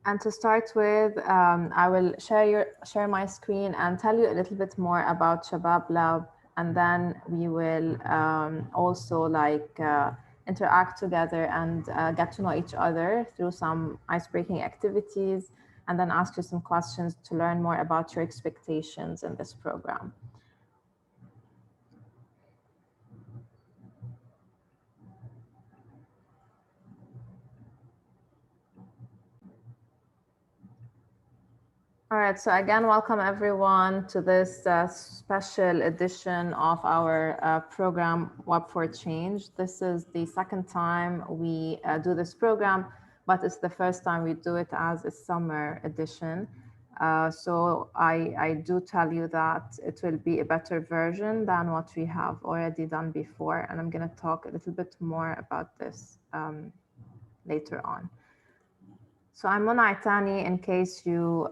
And to start with, I will share my screen and tell you a little bit more about Shabab Lab, and then we will also interact together and get to know each other through some ice-breaking activities, and then ask you some questions to learn more about your expectations in this program. All right, so again, welcome everyone to this special edition of our program, Web for Change. This is the second time we do this program, but it's the first time we do it as a summer edition. So I do tell you that it will be a better version than what we have already done before. And I'm gonna talk a little bit more about this later on. So I'm Mona Itani, in case you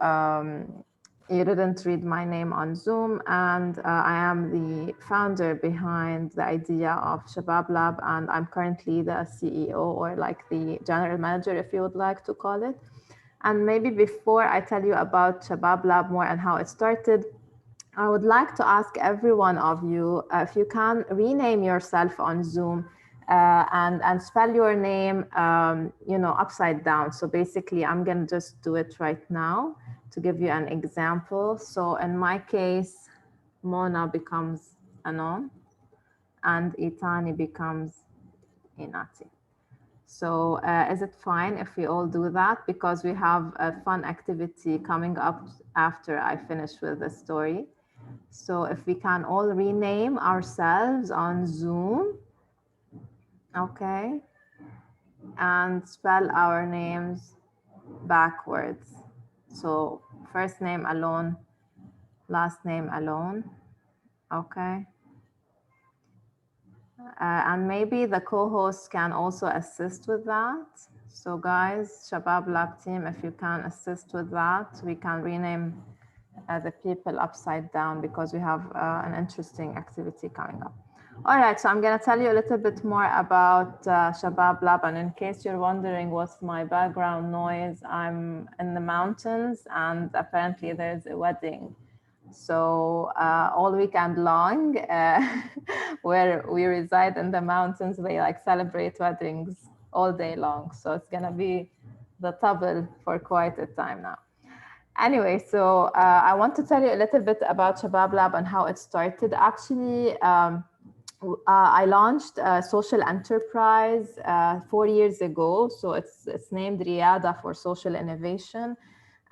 didn't read my name on Zoom, and I am the founder behind the idea of Shabab Lab, and I'm currently the CEO, or like the general manager, if you would like to call it. And maybe before I tell you about Shabab Lab more and how it started, I would like to ask every one of you if you can rename yourself on Zoom and spell your name, upside down. So basically, I'm gonna just do it right now to give you an example. So in my case, Mona becomes Anon, and Itani becomes Inati. So is it fine if we all do that? Because we have a fun activity coming up after I finish with the story. So if we can all rename ourselves on Zoom, okay, and spell our names backwards. So first name alone, last name alone, okay. And maybe the co-hosts can also assist with that. So guys, Shabab Lab team, if you can assist with that, we can rename the people upside down because we have an interesting activity coming up. All right, so I'm going to tell you a little bit more about Shabab Lab. And in case you're wondering what's my background noise, I'm in the mountains and apparently there's a wedding. So all weekend long, where we reside in the mountains, they like celebrate weddings all day long. So it's going to be the trouble for quite a time now. Anyway, so I want to tell you a little bit about Shabab Lab and how it started. Actually, I launched a social enterprise 4 years ago. So it's named Riyada for Social Innovation.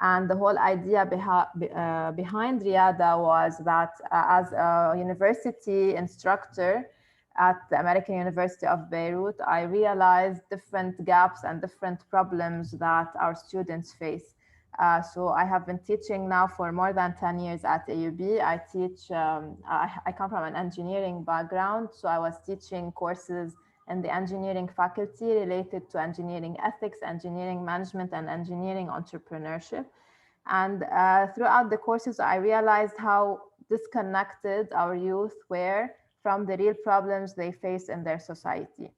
And the whole idea behind Riyada was that as a university instructor at the American University of Beirut, I realized different gaps and different problems that our students face. So I have been teaching now for more than 10 years at AUB. I teach, I come from an engineering background. So I was teaching courses in the engineering faculty related to engineering ethics, engineering management, and engineering entrepreneurship. And throughout the courses, I realized how disconnected our youth were from the real problems they face in their society.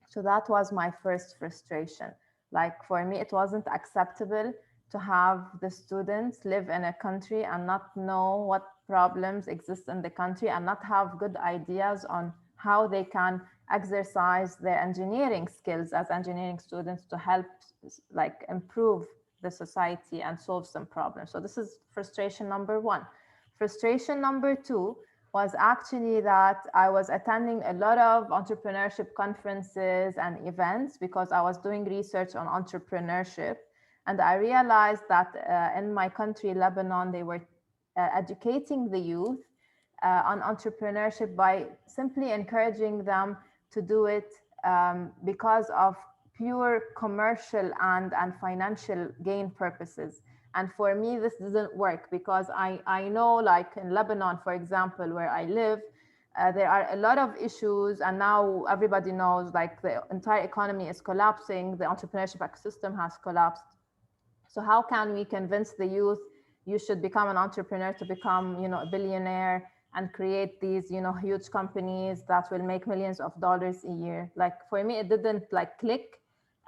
So that was my first frustration. Like for me, it wasn't acceptable to have the students live in a country and not know what problems exist in the country and not have good ideas on how they can exercise their engineering skills as engineering students to help like improve the society and solve some problems. So this is frustration number one. Frustration number two was actually that I was attending a lot of entrepreneurship conferences and events because I was doing research on entrepreneurship. And I realized that in my country, Lebanon, they were educating the youth on entrepreneurship by simply encouraging them to do it because of pure commercial and financial gain purposes. And for me, this doesn't work because I know, like in Lebanon, for example, where I live, there are a lot of issues, and now everybody knows like the entire economy is collapsing, the entrepreneurship ecosystem has collapsed. So how can we convince the youth you should become an entrepreneur to become, a billionaire and create these, huge companies that will make millions of dollars a year? Like for me, it didn't like click.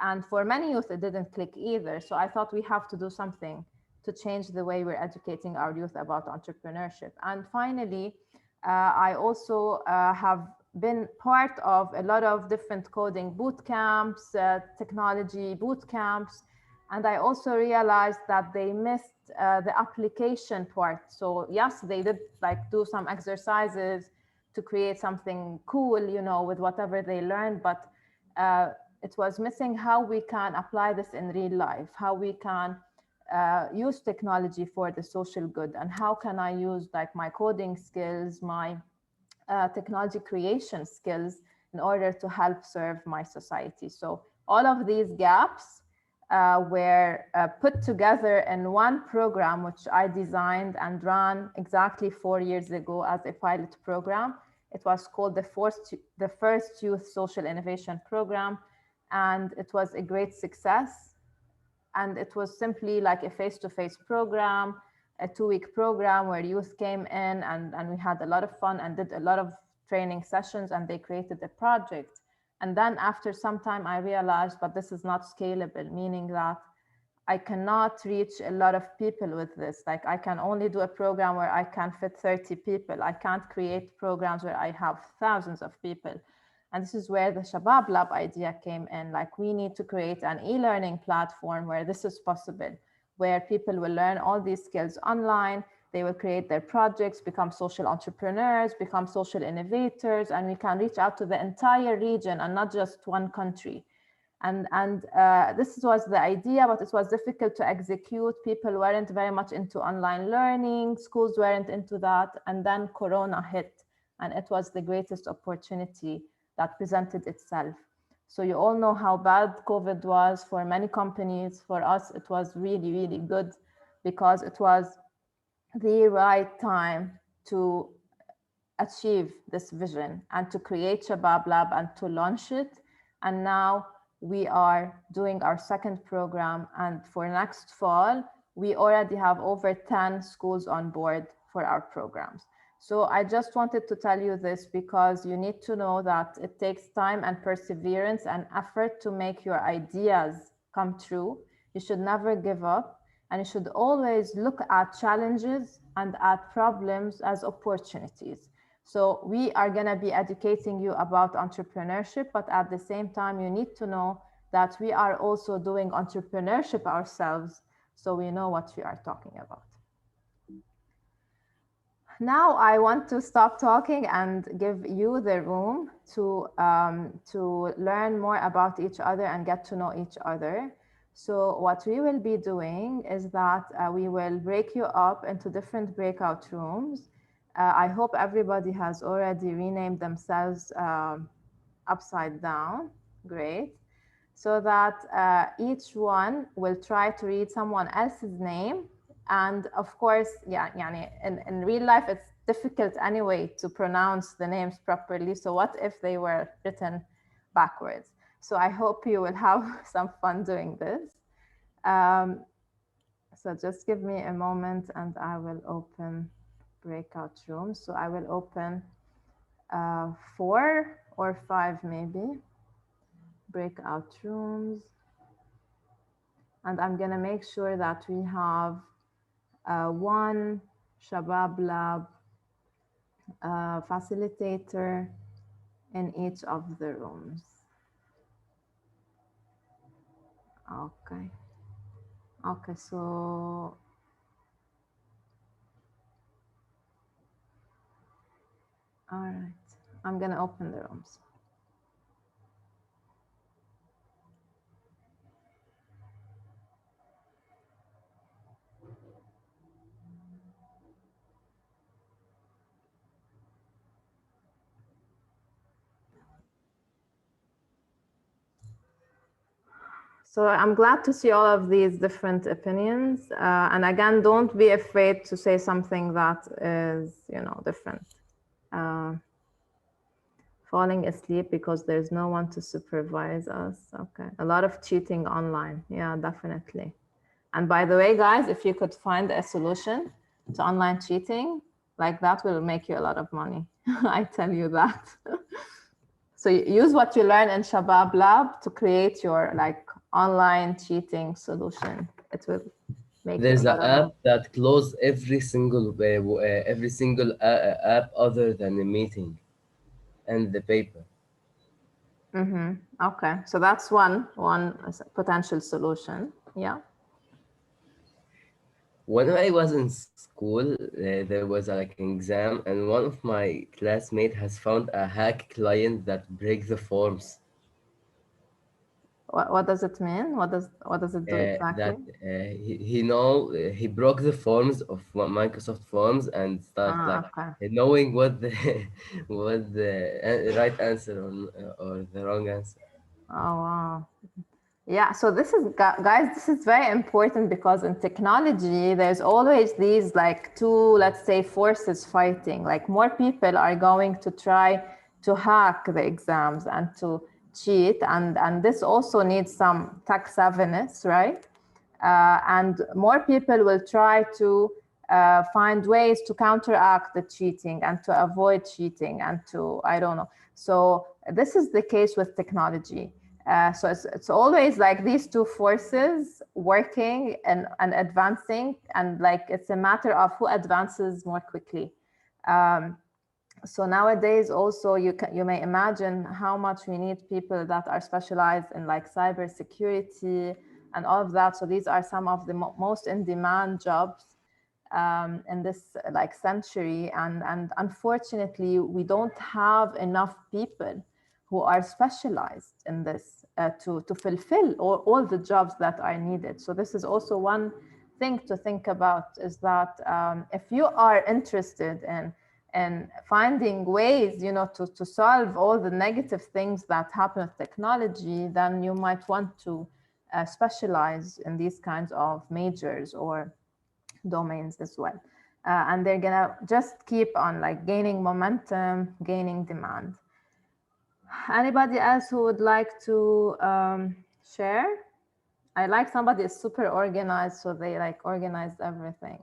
And for many youth, it didn't click either. So I thought we have to do something to change the way we're educating our youth about entrepreneurship. And finally, I also have been part of a lot of different coding boot camps, technology boot camps. And I also realized that they missed the application part. So yes, they did like do some exercises to create something cool, you know, with whatever they learned, but it was missing how we can apply this in real life, how we can use technology for the social good, and how can I use like my coding skills, my technology creation skills in order to help serve my society. So all of these gaps were put together in one program, which I designed and ran exactly 4 years ago as a pilot program. It was called the First Youth Social Innovation Program, and it was a great success. And it was simply like a face-to-face program, a 2-week program where youth came in and we had a lot of fun and did a lot of training sessions, and they created a project. And then after some time, I realized, but this is not scalable, meaning that I cannot reach a lot of people with this. Like I can only do a program where I can fit 30 people. I can't create programs where I have thousands of people. And this is where the Shabab Lab idea came in. Like we need to create an e-learning platform where this is possible, where people will learn all these skills online. They will create their projects, become social entrepreneurs, become social innovators, and we can reach out to the entire region and not just one country. And this was the idea, but it was difficult to execute. People weren't very much into online learning. Schools weren't into that. And then Corona hit, and it was the greatest opportunity that presented itself. So you all know how bad COVID was for many companies. For us, it was really, really good because it was the right time to achieve this vision and to create Shabab Lab and to launch it. And now we are doing our second program. And for next fall, we already have over 10 schools on board for our programs. So I just wanted to tell you this because you need to know that it takes time and perseverance and effort to make your ideas come true. You should never give up, and you should always look at challenges and at problems as opportunities. So we are going to be educating you about entrepreneurship, but at the same time, you need to know that we are also doing entrepreneurship ourselves, so we know what we are talking about. Now I want to stop talking and give you the room to learn more about each other and get to know each other. So what we will be doing is that we will break you up into different breakout rooms. I hope everybody has already renamed themselves upside down. Great. So that each one will try to read someone else's name. And of course, in real life, it's difficult anyway to pronounce the names properly. So what if they were written backwards? So I hope you will have some fun doing this. So just give me a moment and I will open breakout rooms. So I will open 4 or 5 maybe breakout rooms. And I'm gonna make sure that we have one Shabab Lab facilitator in each of the rooms. Okay. Okay, so all right, I'm gonna open the rooms. So I'm glad to see all of these different opinions. And again, don't be afraid to say something that is, different. Falling asleep because there's no one to supervise us. Okay. A lot of cheating online. Yeah, definitely. And by the way, guys, if you could find a solution to online cheating, like that will make you a lot of money. I tell you that. So you use what you learn in Shabab Lab to create your like online cheating solution. It will make There's it an better. app that close every single app other than the meeting and the paper. Mm-hmm. Okay, so that's one potential solution. Yeah. When I was in school, there was like an exam, and one of my classmates has found a hack client that breaks the forms. What does it mean? What does it do exactly? That he broke the forms of Microsoft Forms and start Ah, like okay. knowing what the what the right answer or the wrong answer. Oh, wow. Yeah, so this is, guys, this is very important because in technology, there's always these like two, let's say, forces fighting. Like more people are going to try to hack the exams and to cheat. And this also needs some tech savviness, right? And more people will try to find ways to counteract the cheating and to avoid cheating and to, I don't know. So this is the case with technology. So it's always like these two forces working and advancing, and like it's a matter of who advances more quickly. So nowadays also you may imagine how much we need people that are specialized in like cybersecurity and all of that. So these are some of the most in demand jobs in this like century, and unfortunately we don't have enough people who are specialized in this to fulfill all the jobs that are needed. So this is also one thing to think about, is that if you are interested in finding ways, you know, to solve all the negative things that happen with technology, then you might want to specialize in these kinds of majors or domains as well. And they're gonna just keep on like gaining momentum, gaining demand. Anybody else who would like to share? I like somebody is super organized, so they like organized everything.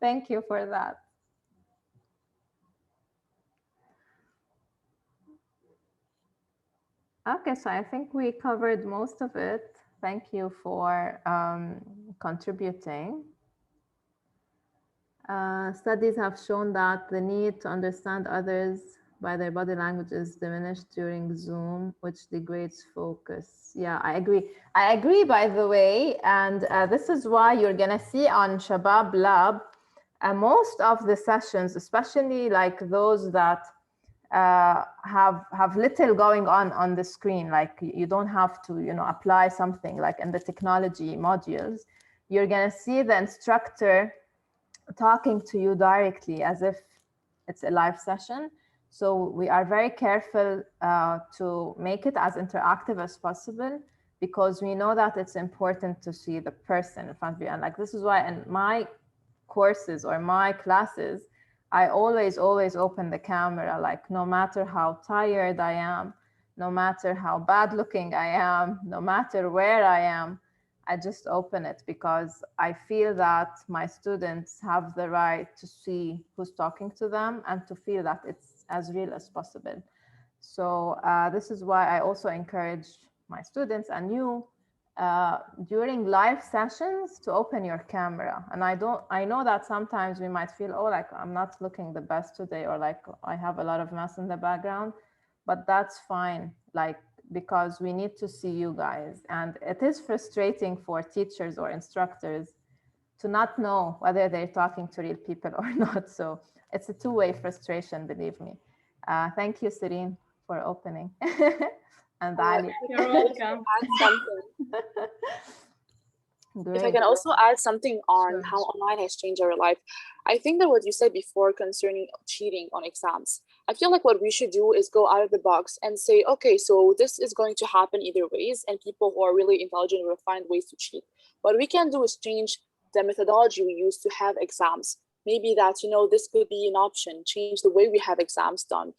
Thank you for that. Okay, so I think we covered most of it. Thank you for contributing. Studies have shown that the need to understand others by their body language is diminished during Zoom, which degrades focus. Yeah, I agree. I agree, by the way. And this is why you're going to see on Shabab Lab, most of the sessions, especially like those that have little going on the screen, like you don't have to, you know, apply something like in the technology modules. You're going to see the instructor talking to you directly as if it's a live session. So we are very careful to make it as interactive as possible, because we know that it's important to see the person in front of you. And like, this is why in my courses or my classes, I always open the camera, like no matter how tired I am, no matter how bad looking I am, no matter where I am, I just open it, because I feel that my students have the right to see who's talking to them and to feel that it's as real as possible. So this is why I also encourage my students and you during live sessions to open your camera. And I know that sometimes we might feel, oh, like I'm not looking the best today, or like I have a lot of mess in the background, but that's fine. Like, because we need to see you guys. And it is frustrating for teachers or instructors to not know whether they're talking to real people or not. So it's a two-way frustration, believe me. Thank you, Serene, for opening. And Ali. You're welcome. Add something. Great. If I can also add something on Sure. how online has changed our life, I think that what you said before concerning cheating on exams, I feel like what we should do is go out of the box and say, okay, so this is going to happen either ways, and people who are really intelligent will find ways to cheat. What we can do is change the methodology we use to have exams. Maybe that, you know, this could be an option, change the way we have exams done.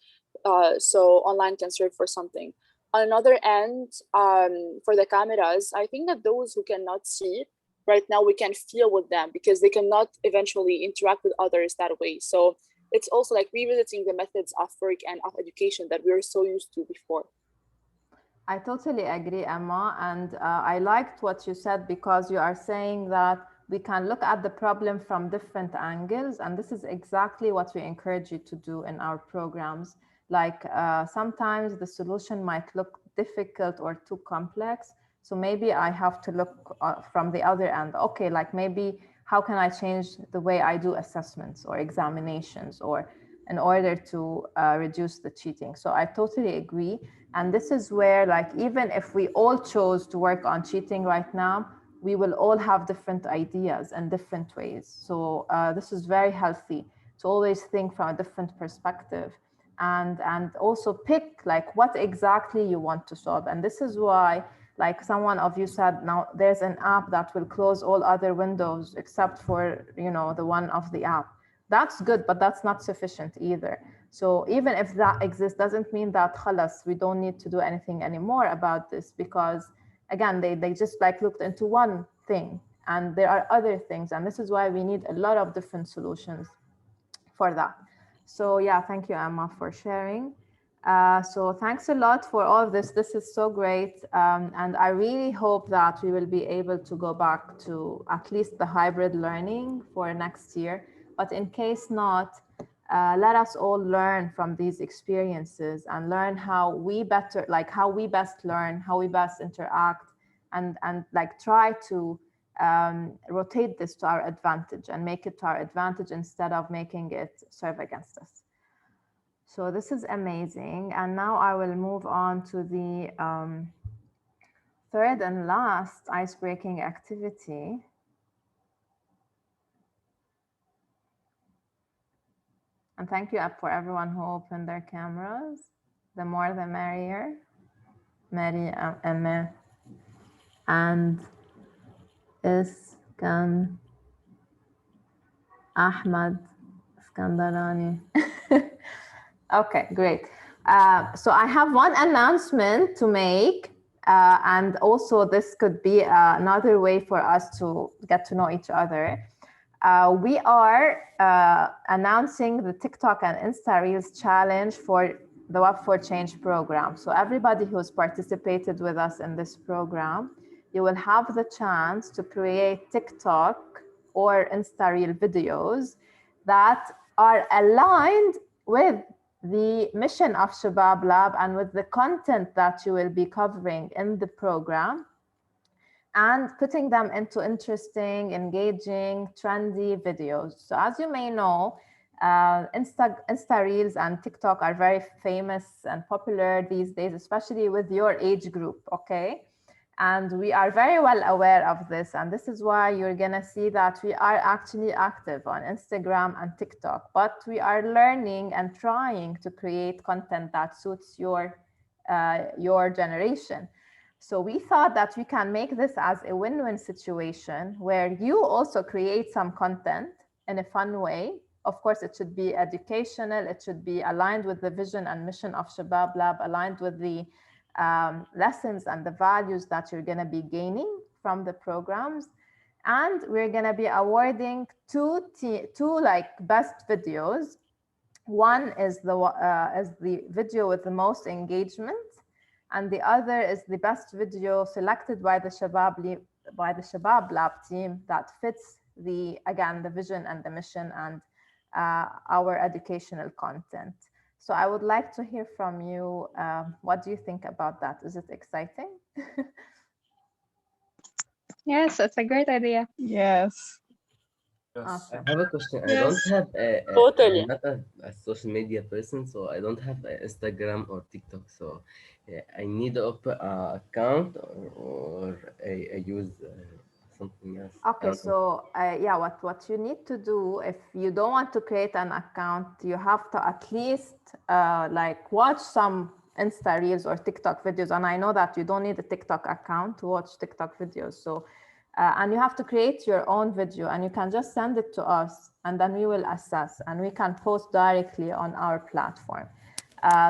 So online can serve for something. On another end, for the cameras, I think that those who cannot see, right now we can feel with them because they cannot eventually interact with others that way. So it's also like revisiting the methods of work and of education that we were so used to before. I totally agree, Emma. And I liked what you said, because you are saying that we can look at the problem from different angles. And this is exactly what we encourage you to do in our programs. Like sometimes the solution might look difficult or too complex. So maybe I have to look from the other end. Okay, like maybe how can I change the way I do assessments or examinations, or in order to reduce the cheating. So I totally agree. And this is where, like, even if we all chose to work on cheating right now, we will all have different ideas and different ways. So this is very healthy to always think from a different perspective, and also pick like what exactly you want to solve. And this is why, like someone of you said, now there's an app that will close all other windows except for, you know, the one of the app. That's good, but that's not sufficient either. So even if that exists, doesn't mean that khalas, we don't need to do anything anymore about this, because again, they just like looked into one thing and there are other things. And this is why we need a lot of different solutions for that. So yeah, thank you, Emma, for sharing. So thanks a lot for all of this. This is so great. And I really hope that we will be able to go back to at least the hybrid learning for next year. But in case not, let us all learn from these experiences and learn how we better, like how we best learn, how we best interact, and like try to rotate this to our advantage and make it to our advantage instead of making it serve against us. So this is amazing. And now I will move on to the third and last ice-breaking activity. And thank you for everyone who opened their cameras. The more the merrier. Mary, Emma, and Iskan, Ahmad, Iskandarani. Okay, great. So I have one announcement to make. And also this could be another way for us to get to know each other. We are announcing the TikTok and Insta Reels challenge for the Web for Change program. So everybody who's participated with us in this program, you will have the chance to create TikTok or Insta Reel videos that are aligned with the mission of Shabab Lab and with the content that you will be covering in the program, and putting them into interesting, engaging, trendy videos. So as you may know, Insta Reels and TikTok are very famous and popular these days, especially with your age group, okay? And we are very well aware of this. And this is why you're gonna see that we are actually active on Instagram and TikTok, but we are learning and trying to create content that suits your generation. So we thought that we can make this as a win-win situation where you also create some content in a fun way. Of course, it should be educational. It should be aligned with the vision and mission of Shabab Lab, aligned with the lessons and the values that you're going to be gaining from the programs. And we're going to be awarding two like best videos. One is the video with the most engagement, and the other is the best video selected by the Shabab Lab team that fits the vision and the mission and our educational content. So I would like to hear from you. What do you think about that? Is it exciting? Yes, that's a great idea. Yes. Awesome. I have a question. I Yes. don't have Totally. I'm not a social media person, so I don't have Instagram or TikTok. So I need to open an account or I use something else. Okay, so yeah, what you need to do, if you don't want to create an account, you have to at least like watch some Insta Reels or TikTok videos. And I know that you don't need a TikTok account to watch TikTok videos. So, and you have to create your own video, and you can just send it to us, and then we will assess, and we can post directly on our platform.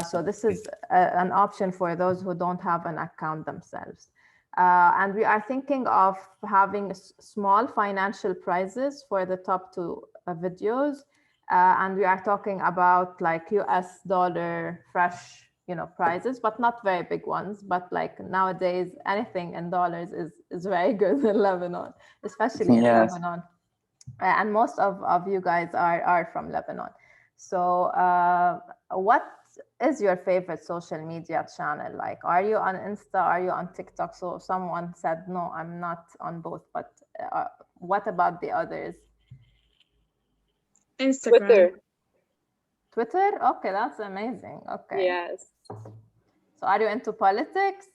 So this is an option for those who don't have an account themselves. And we are thinking of having small financial prizes for the top two videos. and we are talking about like US dollar fresh, prices, but not very big ones. But like nowadays, anything in dollars is very good in Lebanon, especially in Yes. Lebanon. And most of you guys are from Lebanon. So what is your favorite social media channel? Like, are you on Insta? Are you on TikTok? So someone said, no, I'm not on both, but what about the others? Instagram. Twitter. Twitter? Okay, that's amazing. Okay. Yes. So are you into politics?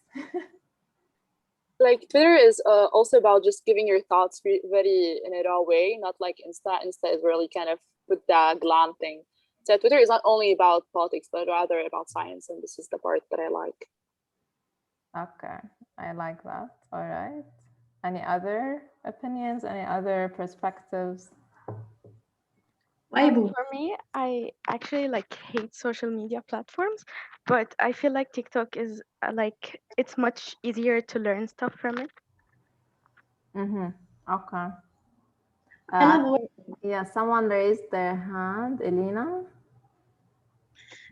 Like Twitter is also about just giving your thoughts very in a raw way, not like Insta. Insta is really kind of with the glam thing. So Twitter is not only about politics, but rather about science, and this is the part that I like. Okay, I like that. All right. Any other opinions? Any other perspectives? For me, I actually like hate social media platforms, but I feel like TikTok is like it's much easier to learn stuff from it. Mm-hmm. Okay. I love Yeah, someone raised their hand. Elena?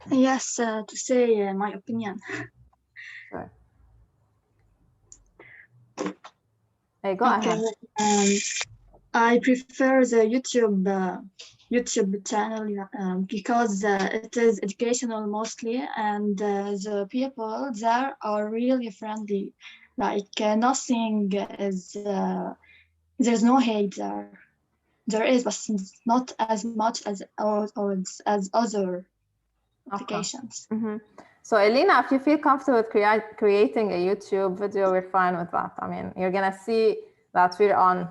Yes, to say my opinion. Sure. Hey, go ahead. I prefer the YouTube channel because it is educational mostly, and the people there are really friendly. Like nothing is there's no hate there. There is, but not as much as other applications. Mm-hmm. So Elena, if you feel comfortable with creating a YouTube video, we're fine with that. I mean, you're gonna see that we're on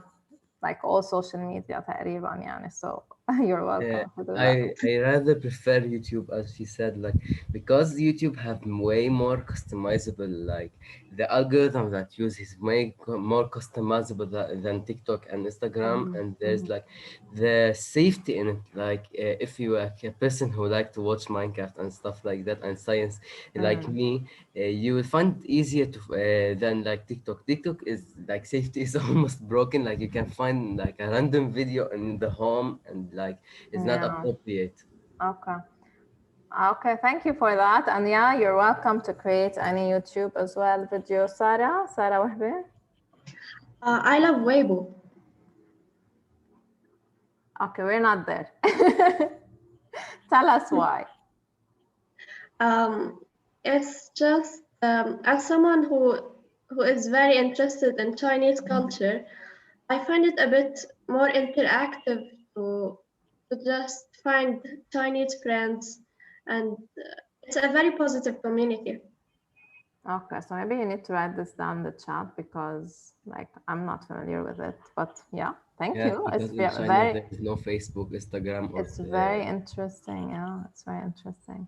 like all social media تقريبا يعني. So you're welcome to do that. I rather prefer YouTube, as she said, like because YouTube have way more customizable, like the algorithm that use is way more customizable than TikTok and Instagram, and there's like the safety in it. Like if you are a person who like to watch Minecraft and stuff like that and science, like me, you will find it easier to than like TikTok. TikTok is like safety is almost broken. Like you can find like a random video in the home and like it's not appropriate. Okay. Okay, thank you for that. And yeah, you're welcome to create any YouTube as well video. Sarah Wahbe. I love Weibo. Okay, we're not there. Tell us why. It's just as someone who is very interested in Chinese culture, I find it a bit more interactive to just find Chinese friends, and it's a very positive community. Okay, so maybe you need to write this down in the chat because like I'm not familiar with it. But yeah, thank you. Because It's in China very there is no Facebook, Instagram, or it's very interesting. Yeah, it's very interesting.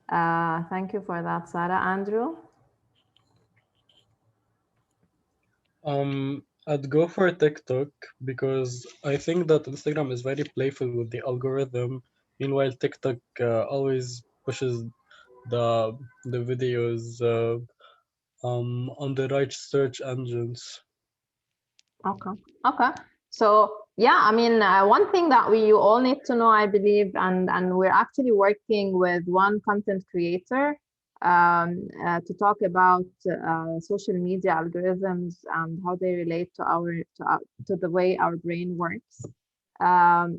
Thank you for that, Sarah. Andrew? I'd go for TikTok because I think that Instagram is very playful with the algorithm. Meanwhile, TikTok always pushes the videos on the right search engines. Okay. So yeah, I mean, one thing that you all need to know, I believe, and we're actually working with one content creator to talk about social media algorithms and how they relate to the way our brain works.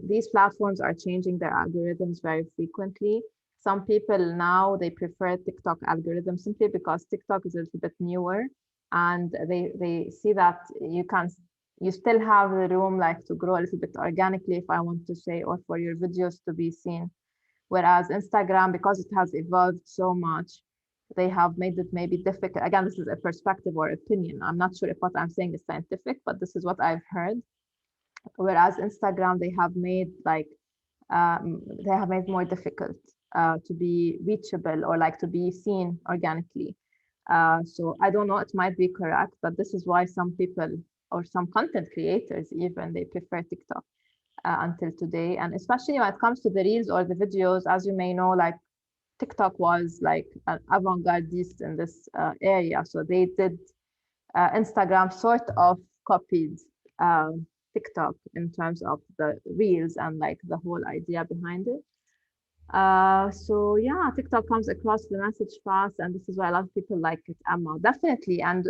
These platforms are changing their algorithms very frequently. Some people now they prefer TikTok algorithm simply because TikTok is a little bit newer, and they see that you still have the room like to grow a little bit organically, if I want to say, or for your videos to be seen. Whereas Instagram, because it has evolved so much, they have made it maybe difficult. Again, this is a perspective or opinion. I'm not sure if what I'm saying is scientific, but this is what I've heard. Whereas Instagram, they have made more difficult to be reachable or like to be seen organically. So I don't know, it might be correct, but this is why some people or some content creators even they prefer TikTok until today. And especially when it comes to the reels or the videos, as you may know, like TikTok was like an avant-gardist in this area. So they did Instagram sort of copied TikTok in terms of the reels and like the whole idea behind it. So yeah, TikTok comes across the message fast, and this is why a lot of people like it. Emma, definitely. And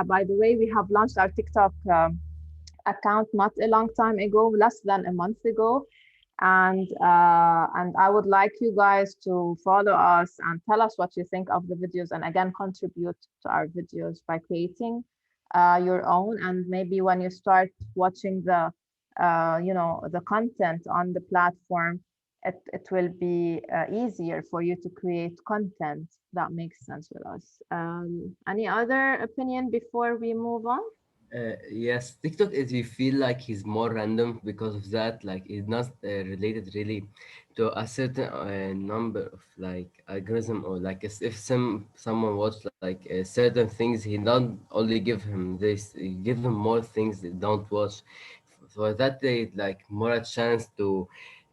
by the way, we have launched our TikTok account not a long time ago, less than a month ago, and I would like you guys to follow us and tell us what you think of the videos, and again contribute to our videos by creating your own. And maybe when you start watching the the content on the platform, it will be easier for you to create content that makes sense with us. Any other opinion before we move on? Yes, TikTok is you feel like he's more random because of that. Like it's not related really to a certain number of like algorithm, or like if someone watch like certain things, he don't only give him this, he give him more things they don't watch. For that they like more a chance to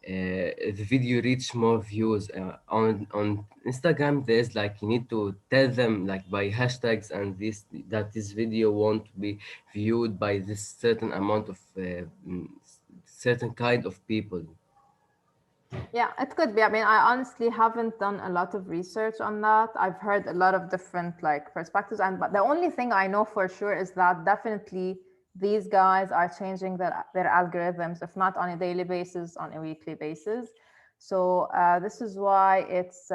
the video reach more views. On Instagram there's like you need to tell them like by hashtags and this that this video won't be viewed by this certain amount of certain kind of people. Yeah, it could be. I mean, I honestly haven't done a lot of research on that. I've heard a lot of different like perspectives, and but the only thing I know for sure is that definitely these guys are changing their algorithms, if not on a daily basis, on a weekly basis. So this is why it's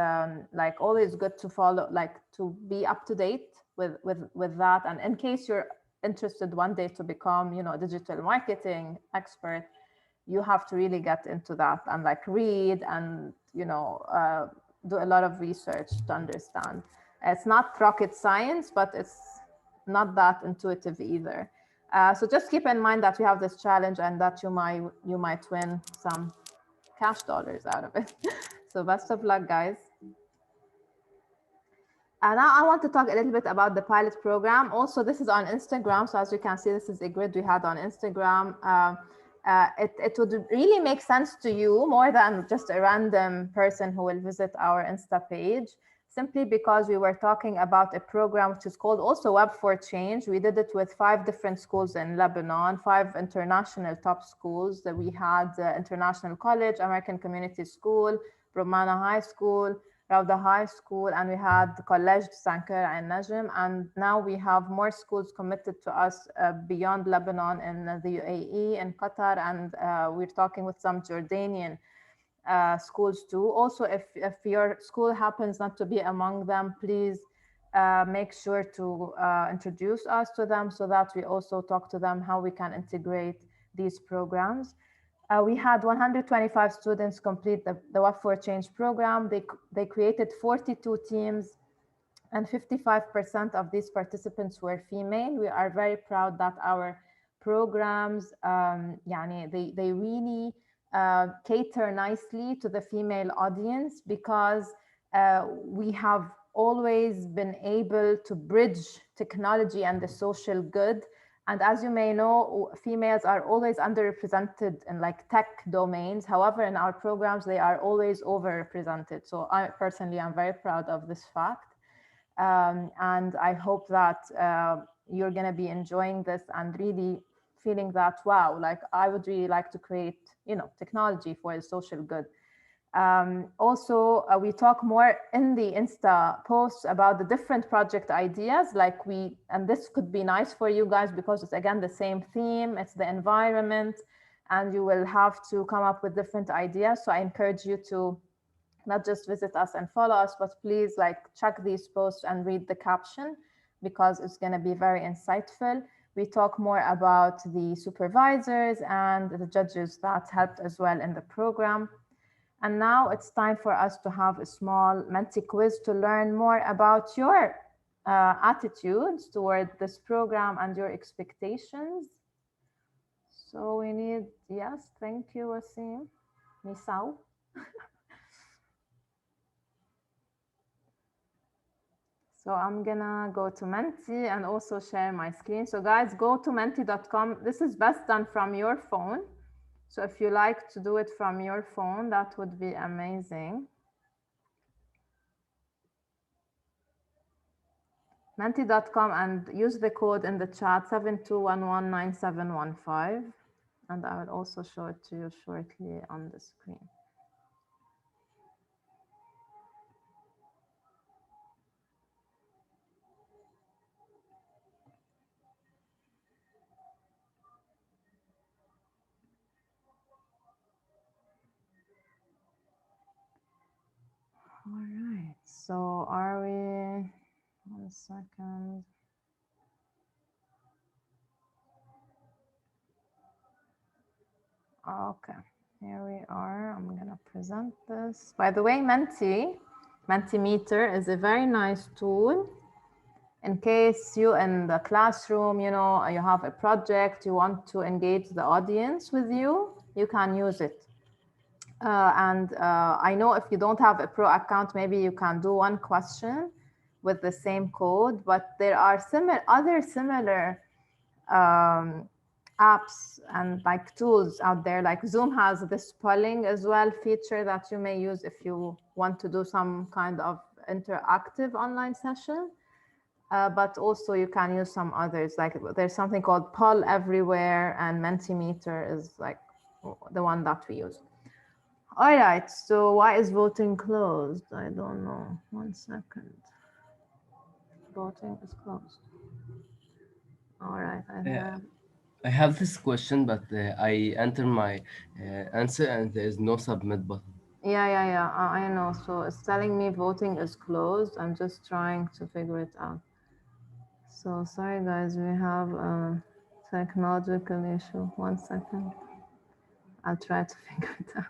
like always good to follow, like to be up to date with that. And in case you're interested one day to become, a digital marketing expert, you have to really get into that and like read and do a lot of research to understand. It's not rocket science, but it's not that intuitive either. So just keep in mind that we have this challenge and that you might win some cash dollars out of it. So best of luck, guys. And now I want to talk a little bit about the pilot program. Also, this is on Instagram. So as you can see, this is a grid we had on Instagram. It would really make sense to you more than just a random person who will visit our Insta page, simply because we were talking about a program which is called also Web for Change. We did it with 5 different schools in Lebanon, 5 international top schools. That we had International College, American Community School, Romana High School, Rauda High School, and we had College Sankara and Najm. And now we have more schools committed to us beyond Lebanon in the UAE and Qatar, and we're talking with some Jordanian schools too. Also, if your school happens not to be among them, please make sure to introduce us to them so that we also talk to them how we can integrate these programs. We had 125 students complete the Web for Change program. They created 42 teams, and 55% of these participants were female. We are very proud that our programs, they really cater nicely to the female audience, because we have always been able to bridge technology and the social good. And as you may know, females are always underrepresented in like tech domains. However, in our programs, they are always overrepresented. So I personally am very proud of this fact. And I hope that you're going to be enjoying this and really feeling that, wow, like I would really like to create, technology for the social good. Also, we talk more in the Insta posts about the different project ideas, and this could be nice for you guys because it's again the same theme, it's the environment, and you will have to come up with different ideas. So I encourage you to not just visit us and follow us, but please check these posts and read the caption, because it's going to be very insightful. We talk more about the supervisors and the judges that helped as well in the program. And now it's time for us to have a small Menti quiz to learn more about your attitudes toward this program and your expectations. So we need, yes, thank you, Wasim. Misao. So I'm gonna go to Menti and also share my screen. So guys, go to menti.com. This is best done from your phone. So if you like to do it from your phone, that would be amazing. Menti.com and use the code in the chat 72119715. And I will also show it to you shortly on the screen. All right, so are we, 1 second. Okay, here we are. I'm gonna present this. By the way, Mentimeter is a very nice tool in case you in the classroom, you know, you have a project, you want to engage the audience with you, you can use it. I know if you don't have a pro account, maybe you can do one question with the same code, but there are other similar apps and like tools out there. Like Zoom has this polling as well feature that you may use if you want to do some kind of interactive online session. But also you can use some others. Like there's something called Poll Everywhere, and Mentimeter is like the one that we use. All right, so why is voting closed? I don't know. 1 second. Voting is closed. All right, I have this question, but I enter my answer and there is no submit button. Yeah, I know. So it's telling me voting is closed. I'm just trying to figure it out. So sorry guys, we have a technological issue. 1 second. I'll try to figure it out.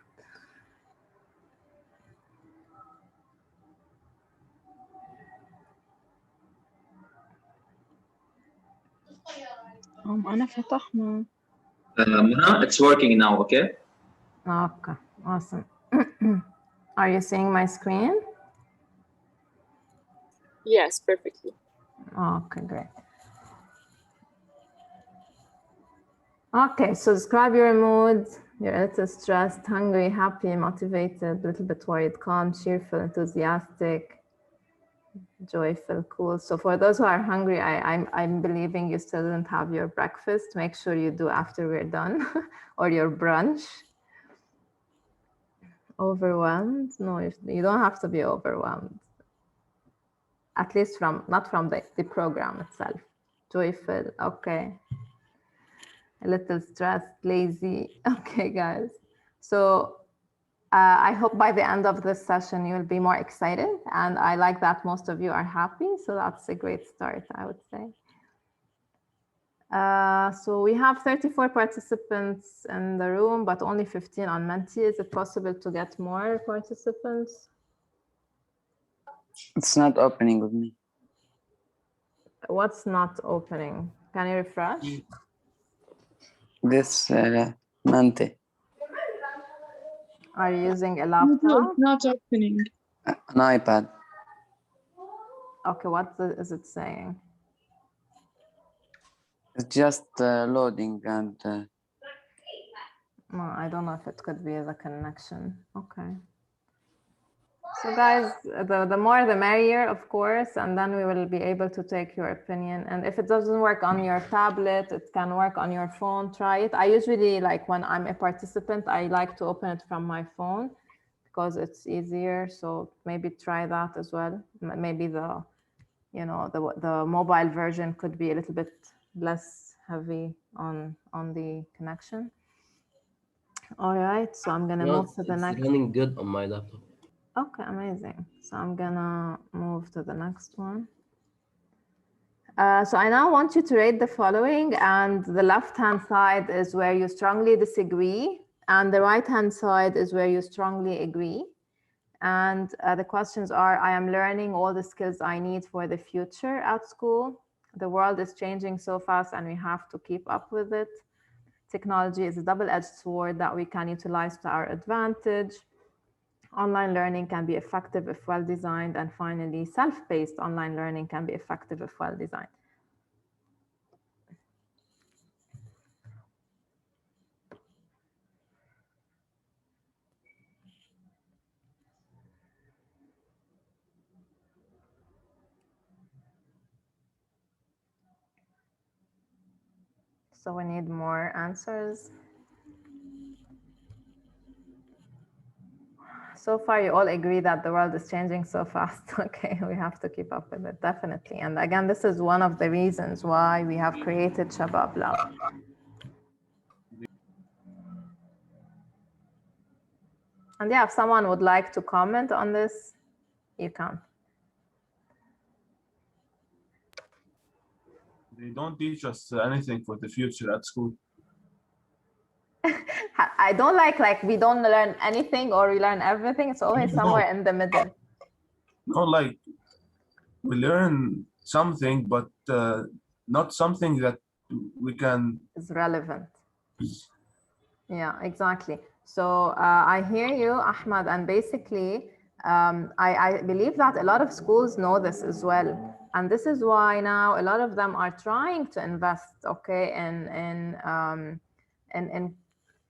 أنا فتحنا. Muna, it's working now, okay? Okay, awesome. Are you seeing my screen? Yes, perfectly. Okay, great. Okay, so describe your mood. You're a little stressed, hungry, happy, motivated, a little bit worried, calm, cheerful, enthusiastic, joyful, cool. So for those who are hungry, I'm believing you still didn't have your breakfast. Make sure you do after we're done, or your brunch. Overwhelmed? No, you don't have to be overwhelmed. At least not from the program itself. Joyful, okay. A little stressed, lazy. Okay, guys. So I hope by the end of this session, you'll be more excited. And I like that most of you are happy. So that's a great start, I would say. So we have 34 participants in the room, but only 15 on Menti. Is it possible to get more participants? It's not opening with me. What's not opening? Can you refresh? This Mante, Are you using a No, laptop? it's not opening. an iPad. Okay, what is it saying? It's just loading and No, I don't know if it could be the connection. Okay. So guys, the more the merrier, of course, and then we will be able to take your opinion. And if it doesn't work on your tablet, it can work on your phone. Try it. I usually, like when I'm a participant, I like to open it from my phone because it's easier. So maybe try that as well. Maybe the mobile version could be a little bit less heavy on the connection. All right, so I'm gonna move to the next. It's running good on my laptop. Okay, amazing. So I'm gonna move to the next one. So I now want you to rate the following, and the left-hand side is where you strongly disagree, and the right-hand side is where you strongly agree. And the questions are, I am learning all the skills I need for the future at school. The world is changing so fast and we have to keep up with it. Technology is a double-edged sword that we can utilize to our advantage. Online learning can be effective if well designed. And finally, self-paced online learning can be effective if well designed. So we need more answers. So far, you all agree that the world is changing so fast. Okay, we have to keep up with it, definitely. And again, this is one of the reasons why we have created Shabab Lab. And yeah, if someone would like to comment on this, you can. They don't teach us anything for the future at school. I don't like we don't learn anything or we learn everything. It's always somewhere in the middle. No, like we learn something, but not something that we can. Is relevant. Yeah, exactly. So I hear you, Ahmad, and basically I believe that a lot of schools know this as well. And this is why now a lot of them are trying to invest, okay, in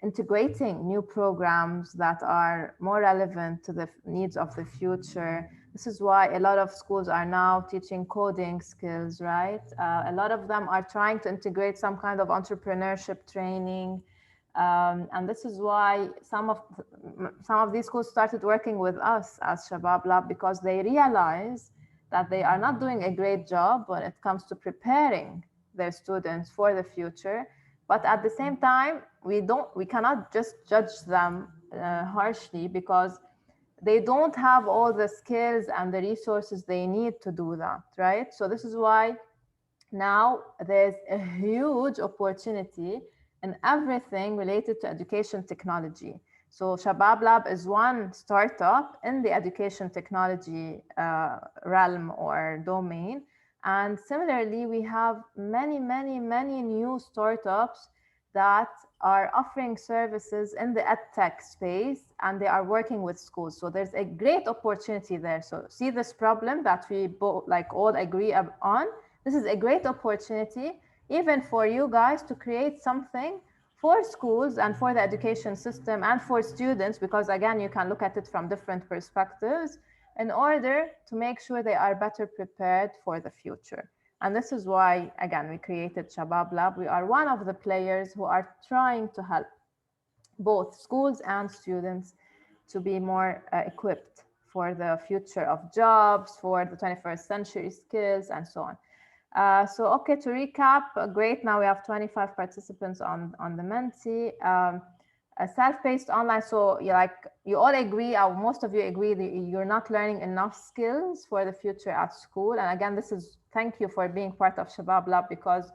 integrating new programs that are more relevant to the needs of the future. This is why a lot of schools are now teaching coding skills, right? A lot of them are trying to integrate some kind of entrepreneurship training. And this is why some of these schools started working with us as Shabab Lab, because they realize that they are not doing a great job when it comes to preparing their students for the future. But at the same time, we cannot just judge them harshly, because they don't have all the skills and the resources they need to do that, right? So this is why now there's a huge opportunity in everything related to education technology. So Shabab Lab is one startup in the education technology realm or domain. And similarly, we have many new startups that are offering services in the edtech space, and they are working with schools. So there's a great opportunity there. So see this problem that we both all agree on. This is a great opportunity even for you guys to create something for schools and for the education system and for students, because again, you can look at it from different perspectives in order to make sure they are better prepared for the future. And this is why, again, we created Shabab Lab. We are one of the players who are trying to help both schools and students to be more equipped for the future of jobs, for the 21st century skills, and so on. So, okay, to recap, great. Now we have 25 participants on the Menti. A self-paced online. So you all agree, or most of you agree, that you're not learning enough skills for the future at school. And again, thank you for being part of Shabab Lab, because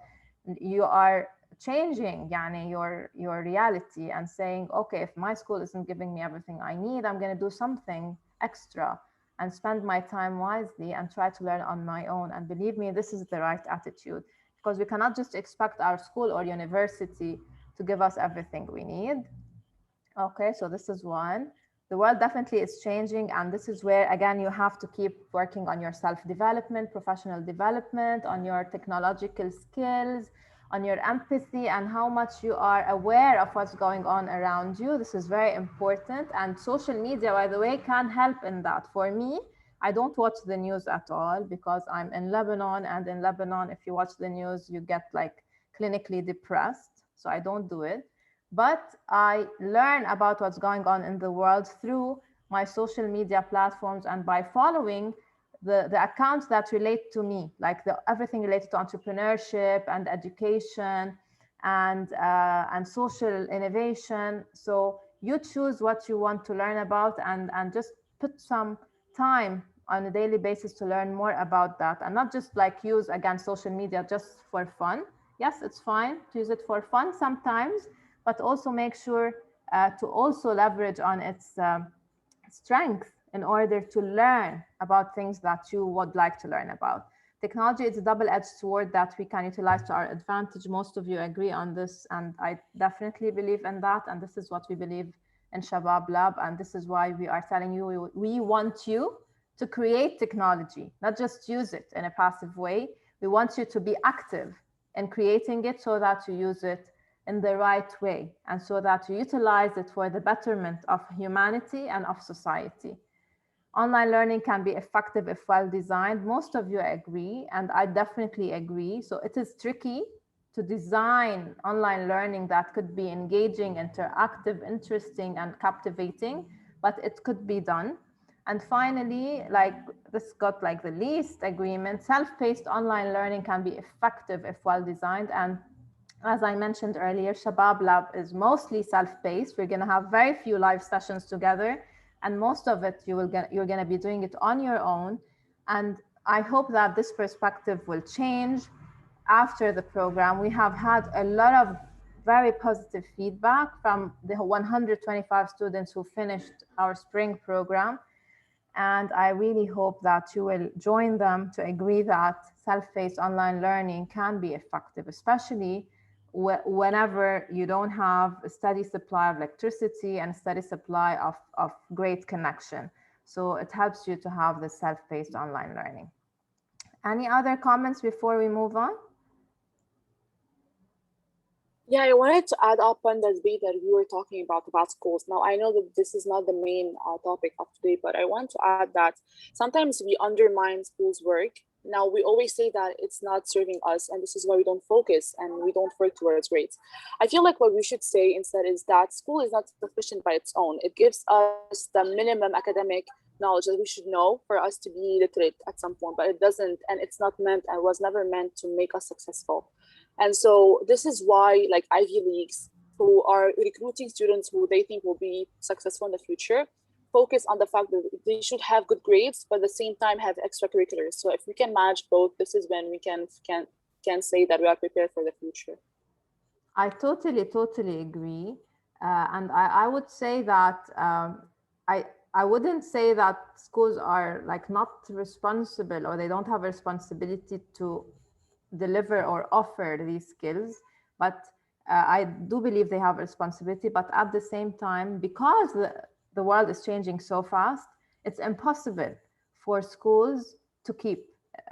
you are changing your reality and saying, okay, if my school isn't giving me everything I need, I'm going to do something extra and spend my time wisely and try to learn on my own. And believe me, this is the right attitude, because we cannot just expect our school or university to give us everything we need. Okay, so this is one. The world definitely is changing, and this is where, again, you have to keep working on your self-development, professional development, on your technological skills, on your empathy, and how much you are aware of what's going on around you. This is very important, and social media, by the way, can help in that. For me, I don't watch the news at all, because I'm in Lebanon, and in Lebanon, if you watch the news, you get clinically depressed. So I don't do it. But I learn about what's going on in the world through my social media platforms and by following the accounts that relate to me, everything related to entrepreneurship and education and social innovation. So you choose what you want to learn about, and just put some time on a daily basis to learn more about that, and not just use, again, social media just for fun. Yes, it's fine to use it for fun sometimes, but also make sure to also leverage on its strength in order to learn about things that you would like to learn about. Technology is a double-edged sword that we can utilize to our advantage. Most of you agree on this, and I definitely believe in that. And this is what we believe in Shabab Lab. And this is why we are telling you, we want you to create technology, not just use it in a passive way. We want you to be active in creating it so that you use it in the right way, and so that you utilize it for the betterment of humanity and of society. Online learning can be effective if well designed. Most of you agree, and I definitely agree. So it is tricky to design online learning that could be engaging, interactive, interesting, and captivating. but it could be done. And finally, like this got like the least agreement, self-paced online learning can be effective if well designed. And as I mentioned earlier, Shabab Lab is mostly self-paced. We're going to have very few live sessions together, and most of it you're going to be doing it on your own. And I hope that this perspective will change after the program. We have had a lot of very positive feedback from the 125 students who finished our spring program. And I really hope that you will join them to agree that self-paced online learning can be effective, especially whenever you don't have a steady supply of electricity and steady supply of great connection. So it helps you to have the self-paced online learning. Any other comments before we move on? Yeah, I wanted to add up on the debate that we were talking about schools. Now, I know that this is not the main topic of today, but I want to add that sometimes we undermine schools' work. Now, we always say that it's not serving us, and this is why we don't focus and we don't work towards grades. I feel like what we should say instead is that school is not sufficient by its own. It gives us the minimum academic knowledge that we should know for us to be literate at some point, but it doesn't, and it's not meant and was never meant to make us successful. And so this is why like Ivy Leagues who are recruiting students who they think will be successful in the future focus on the fact that they should have good grades, but at the same time have extracurriculars. So if we can manage both, this is when we can say that we are prepared for the future. I totally agree. And I would say that I wouldn't say that schools are like not responsible or they don't have a responsibility to deliver or offer these skills, but I do believe they have a responsibility. But at the same time, because the world is changing so fast, it's impossible for schools to keep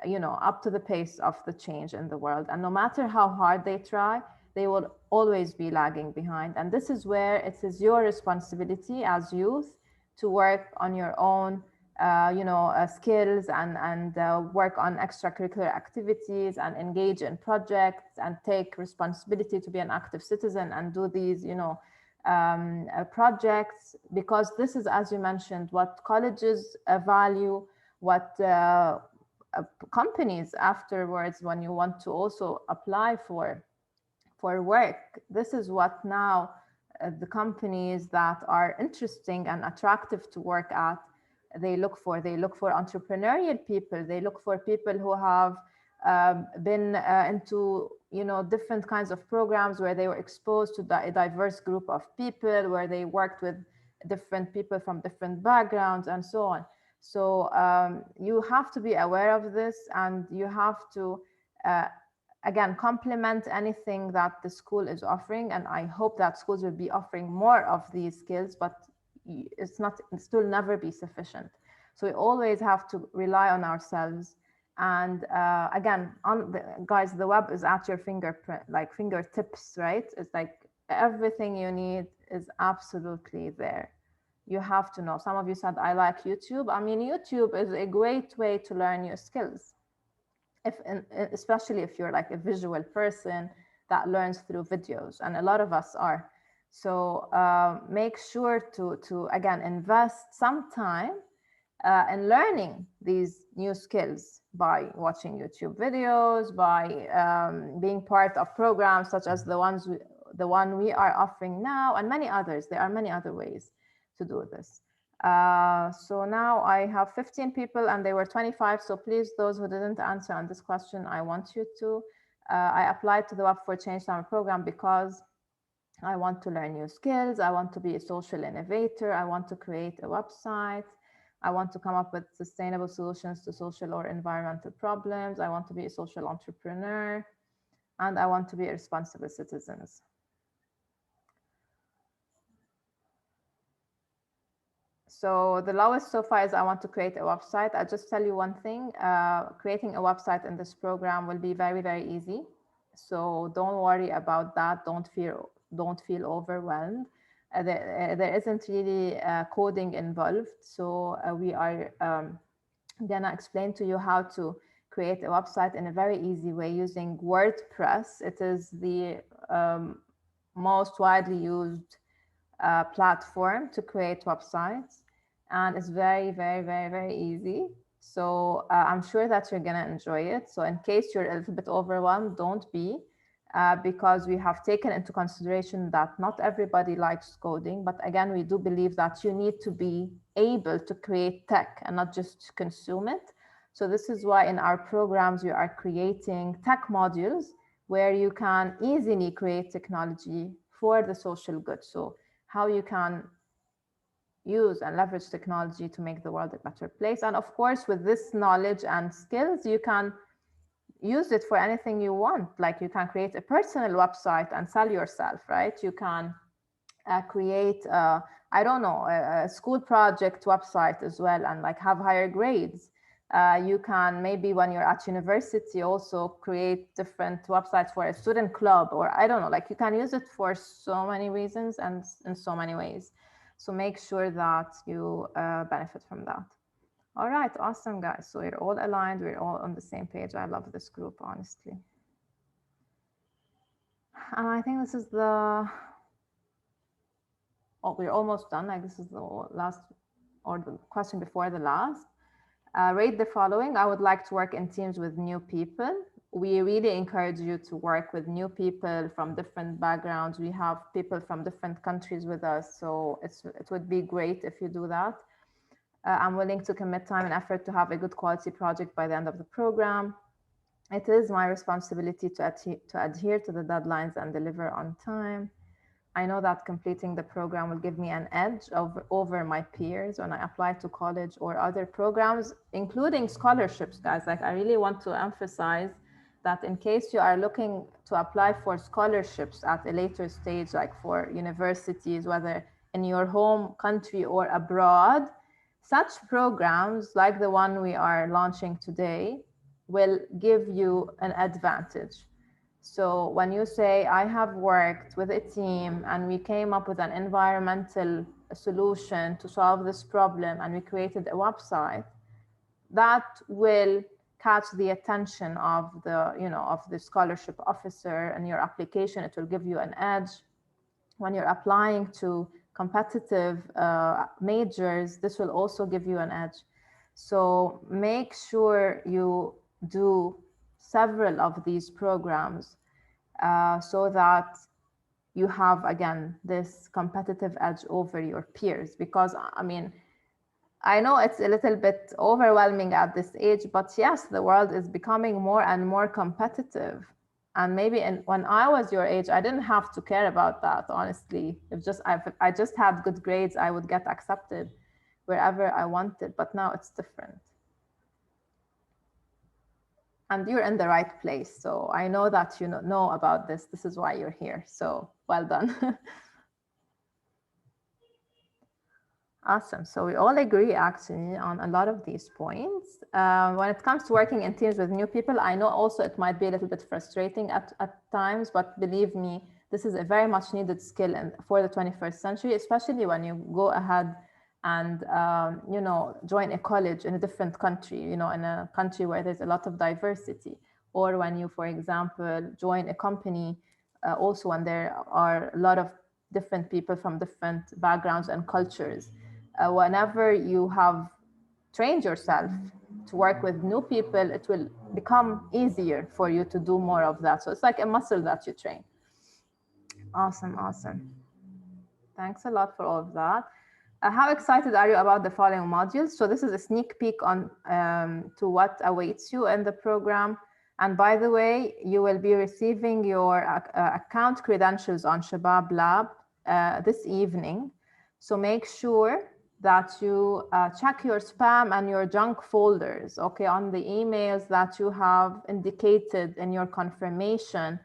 up to the pace of the change in the world. And no matter how hard they try, they will always be lagging behind. And this is where it is your responsibility as youth to work on your own skills and work on extracurricular activities and engage in projects and take responsibility to be an active citizen and do these projects, because this is, as you mentioned, what colleges value, what companies afterwards, when you want to also apply for work, this is what now the companies that are interesting and attractive to work at, they look for entrepreneurial people. They look for people who have been into different kinds of programs where they were exposed to a diverse group of people, where they worked with different people from different backgrounds and so on. So you have to be aware of this, and you have to again complement anything that the school is offering. And I hope that schools will be offering more of these skills, but it will never be sufficient. So we always have to rely on ourselves. And again, guys, the web is at your fingertips, right? It's like everything you need is absolutely there. You have to know. Some of you said, I like YouTube. I mean, YouTube is a great way to learn new skills. Especially if you're like a visual person that learns through videos, and a lot of us are. So make sure to again invest some time in learning these new skills by watching YouTube videos, by being part of programs such as the one we are offering now, and many others. There are many other ways to do this. So now I have 15 people and they were 25. So please, those who didn't answer on this question, I want you to. I applied to the Web for Change Summer program because I want to learn new skills. I want to be a social innovator. I want to create a website. I want to come up with sustainable solutions to social or environmental problems. I want to be a social entrepreneur, and I want to be a responsible citizen. So the lowest so far is I want to create a website. I'll just tell you one thing. Creating a website in this program will be very, very easy. So don't worry about that. Don't feel overwhelmed. There isn't really coding involved. So we are gonna explain to you how to create a website in a very easy way using WordPress. It is the most widely used platform to create websites, and it's very, very, very, very easy. So I'm sure that you're gonna enjoy it. So in case you're a little bit overwhelmed, don't be, because we have taken into consideration that not everybody likes coding, but again, we do believe that you need to be able to create tech and not just consume it. So this is why in our programs, we are creating tech modules where you can easily create technology for the social good. So how you can use and leverage technology to make the world a better place. And of course, with this knowledge and skills, you can use it for anything you want. Like you can create a personal website and sell yourself, right? You can create, I don't know, a school project website as well, and like have higher grades. You can maybe when you're at university also create different websites for a student club, or I don't know, like you can use it for so many reasons and in so many ways. So make sure that you benefit from that. All right, awesome guys. So we're all aligned, we're all on the same page. I love this group, honestly. And I think this is the, oh, we're almost done. Like this is the last, or the question before the last. Rate the following. I would like to work in teams with new people. We really encourage you to work with new people from different backgrounds. We have people from different countries with us, so it would be great if you do that. I'm willing to commit time and effort to have a good quality project by the end of the program. It is my responsibility to adhere to the deadlines and deliver on time. I know that completing the program will give me an edge over my peers when I apply to college or other programs, including scholarships, guys. Like I really want to emphasize that in case you are looking to apply for scholarships at a later stage, like for universities, whether in your home country or abroad, such programs like the one we are launching today will give you an advantage. So when you say, I have worked with a team and we came up with an environmental solution to solve this problem and we created a website, that will catch the attention of the, of the scholarship officer and your application. It will give you an edge. When you're applying to competitive majors, this will also give you an edge. So make sure you do several of these programs so that you have, again, this competitive edge over your peers. Because, I mean, I know it's a little bit overwhelming at this age, but yes, the world is becoming more and more competitive. And maybe when I was your age, I didn't have to care about that, honestly. If I just had good grades, I would get accepted wherever I wanted. But now it's different. And you're in the right place. So I know that you know about this. This is why you're here. So well done. Awesome. So we all agree actually on a lot of these points. When it comes to working in teams with new people, I know also it might be a little bit frustrating at times, but believe me, this is a very much needed skill for the 21st century, especially when you go ahead and join a college in a different country, in a country where there's a lot of diversity, or when you, for example, join a company also when there are a lot of different people from different backgrounds and cultures. Whenever you have trained yourself to work with new people, it will become easier for you to do more of that. So it's like a muscle that you train. Awesome, awesome. Thanks a lot for all of that. How excited are you about the following modules? So this is a sneak peek on to what awaits you in the program. And by the way, you will be receiving your account credentials on Shabab Lab this evening. So make sure that you check your spam and your junk folders, okay, on the emails that you have indicated in your confirmation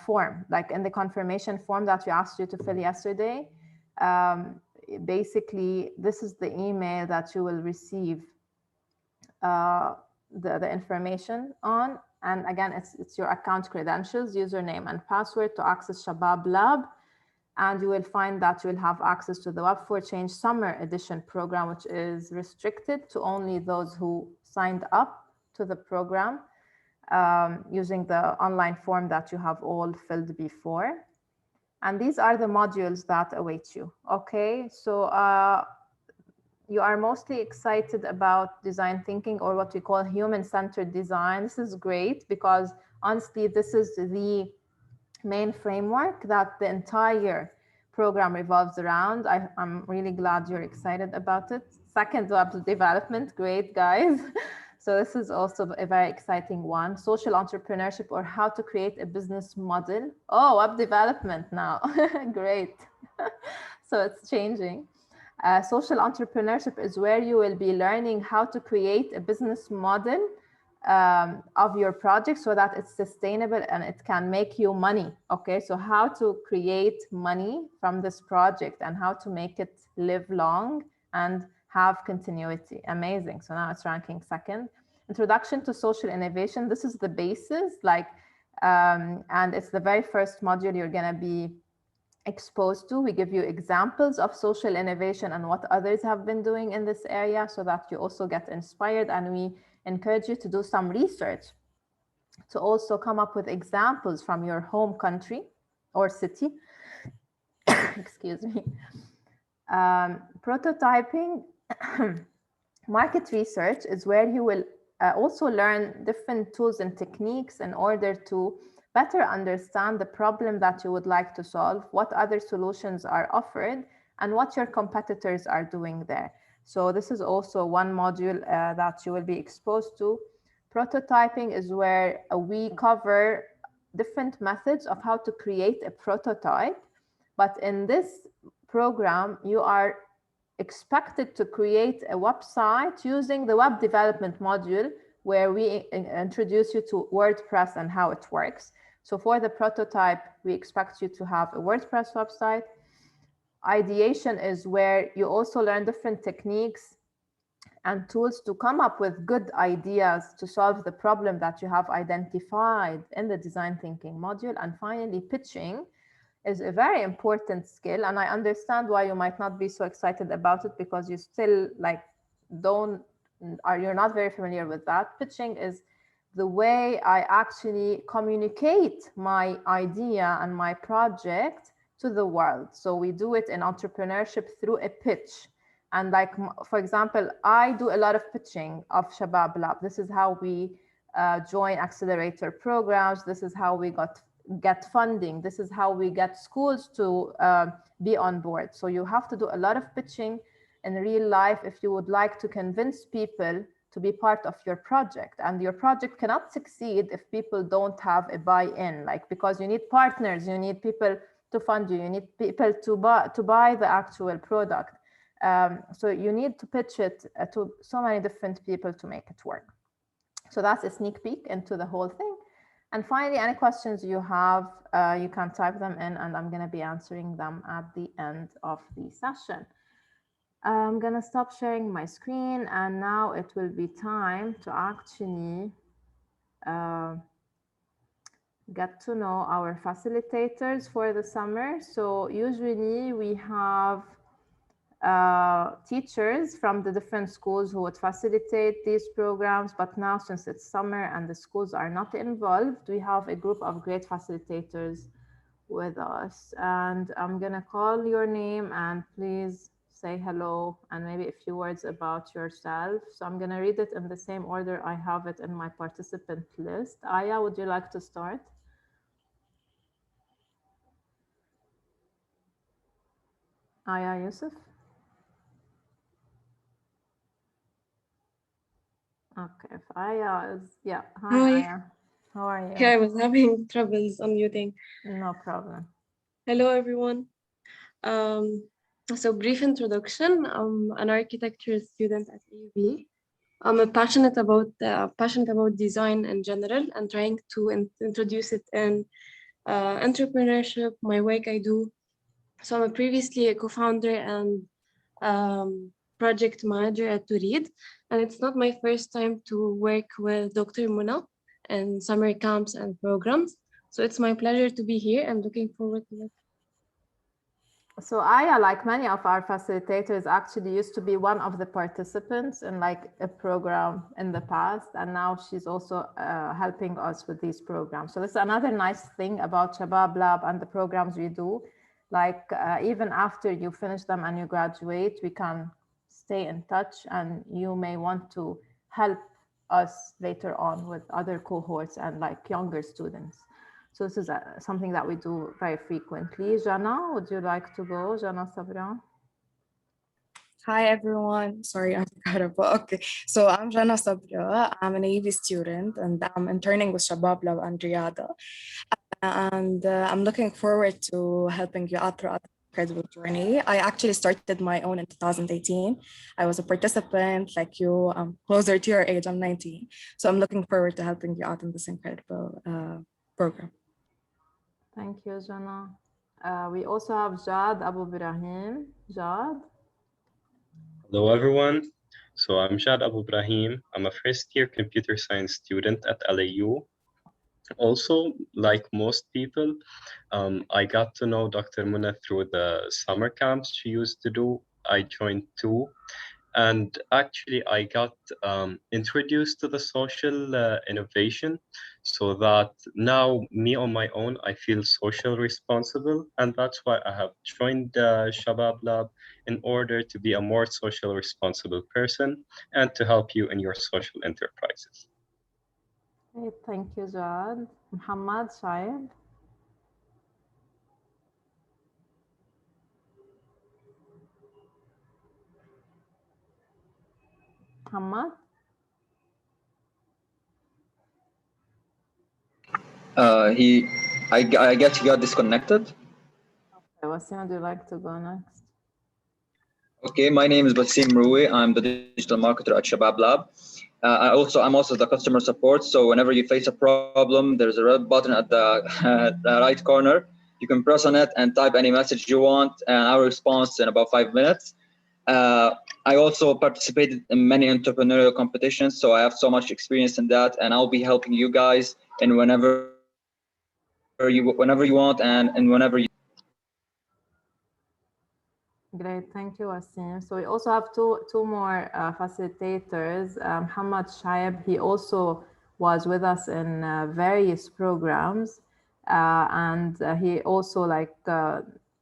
form, like in the confirmation form that we asked you to fill yesterday. Basically, this is the email that you will receive the information on. And again, it's your account credentials, username and password to access Shabab Lab. And you will find that you will have access to the Web4Change Summer Edition program, which is restricted to only those who signed up to the program using the online form that you have all filled before. And these are the modules that await you. Okay, so you are mostly excited about design thinking, or what we call human-centered design. This is great because honestly, this is the main framework that the entire program revolves around. I'm really glad you're excited about it. Second, web development, great guys. So this is also a very exciting one. Social entrepreneurship, or how to create a business model. Oh, web development now, great. So it's changing. Social entrepreneurship is where you will be learning how to create a business model of your project so that it's sustainable and it can make you money. Okay, so how to create money from this project and how to make it live long and have continuity. Amazing. So now it's ranking second. Introduction to social innovation. This is the basis, like, and it's the very first module you're going to be exposed to. We give you examples of social innovation and what others have been doing in this area so that you also get inspired, and we encourage you to do some research to also come up with examples from your home country or city. Excuse me. Prototyping. Market research is where you will also learn different tools and techniques in order to better understand the problem that you would like to solve, what other solutions are offered, and what your competitors are doing there. So this is also one module that you will be exposed to. Prototyping is where we cover different methods of how to create a prototype. But in this program, you are expected to create a website using the web development module, where we introduce you to WordPress and how it works. So for the prototype, we expect you to have a WordPress website. Ideation is where you also learn different techniques and tools to come up with good ideas to solve the problem that you have identified in the design thinking module. And finally, pitching is a very important skill, and I understand why you might not be so excited about it, because you still you're not very familiar with that. Pitching is the way I actually communicate my idea and my project to the world. So we do it in entrepreneurship through a pitch. And like, for example, I do a lot of pitching of Shabab Lab. This is how we join accelerator programs. This is how we get funding. This is how we get schools to be on board. So you have to do a lot of pitching in real life if you would like to convince people to be part of your project. And your project cannot succeed if people don't have a buy-in, like, because you need partners, you need people to fund you, you need people to buy the actual product. So you need to pitch it to so many different people to make it work. So that's a sneak peek into the whole thing. And finally, any questions you have, you can type them in, and I'm going to be answering them at the end of the session. I'm going to stop sharing my screen, and now it will be time to actually get to know our facilitators for the summer. So usually we have teachers from the different schools who would facilitate these programs, but now since it's summer and the schools are not involved, we have a group of great facilitators with us. And I'm gonna call your name, and please say hello and maybe a few words about yourself. So I'm gonna read it in the same order I have it in my participant list. Aya, would you like to start? Aya Yusuf? Okay, if Aya is, yeah. Hi, Aya. How are you? Yeah, I was having troubles unmuting. No problem. Hello, everyone. So brief introduction. I'm an architecture student at UB. I'm passionate about design in general and trying to introduce it in entrepreneurship, my work I do. So I'm previously a co-founder and project manager at Turid, and it's not my first time to work with Dr. Muna in summer camps and programs. So it's my pleasure to be here and looking forward to it. So Aya, like many of our facilitators, actually used to be one of the participants in like a program in the past, and now she's also helping us with these programs. So this is another nice thing about Shabab Lab and the programs we do. Like even after you finish them and you graduate, we can stay in touch, and you may want to help us later on with other cohorts and like younger students. So this is something that we do very frequently. Jana, would you like to go? Jana Sabra. Hi everyone. Sorry, I forgot about. Okay, so I'm Jana Sabra. I'm an AV student and I'm interning with Shabab Lab and Riyadh. And I'm looking forward to helping you out throughout this incredible journey. I actually started my own in 2018. I was a participant like you, closer to your age, I'm 19. So I'm looking forward to helping you out in this incredible program. Thank you, Jana. We also have Jad Abu Ibrahim. Jad. Hello, everyone. So I'm Jad Abu Ibrahim. I'm a first-year computer science student at LAU. Also, like most people, I got to know Dr. Muna through the summer camps she used to do. I joined too. And actually, I got introduced to the social innovation so that now me on my own, I feel social responsible. And that's why I have joined Shabab Lab in order to be a more social responsible person and to help you in your social enterprises. Hey, thank you, Jad. Muhammad Shaib. Muhammad. I guess he got disconnected. Okay, Wasim, would you like to go next? Okay, my name is Basim Rui. I'm the digital marketer at Shabab Lab. I'm also the customer support. So whenever you face a problem, there's a red button at the, at the right corner. You can press on it and type any message you want, and I will respond in about 5 minutes. I also participated in many entrepreneurial competitions, so I have so much experience in that, and I'll be helping you guys in whenever you want and whenever you. Great, thank you, Wasim. So we also have two more facilitators. Muhammad Shaib, he also was with us in various programs, and he also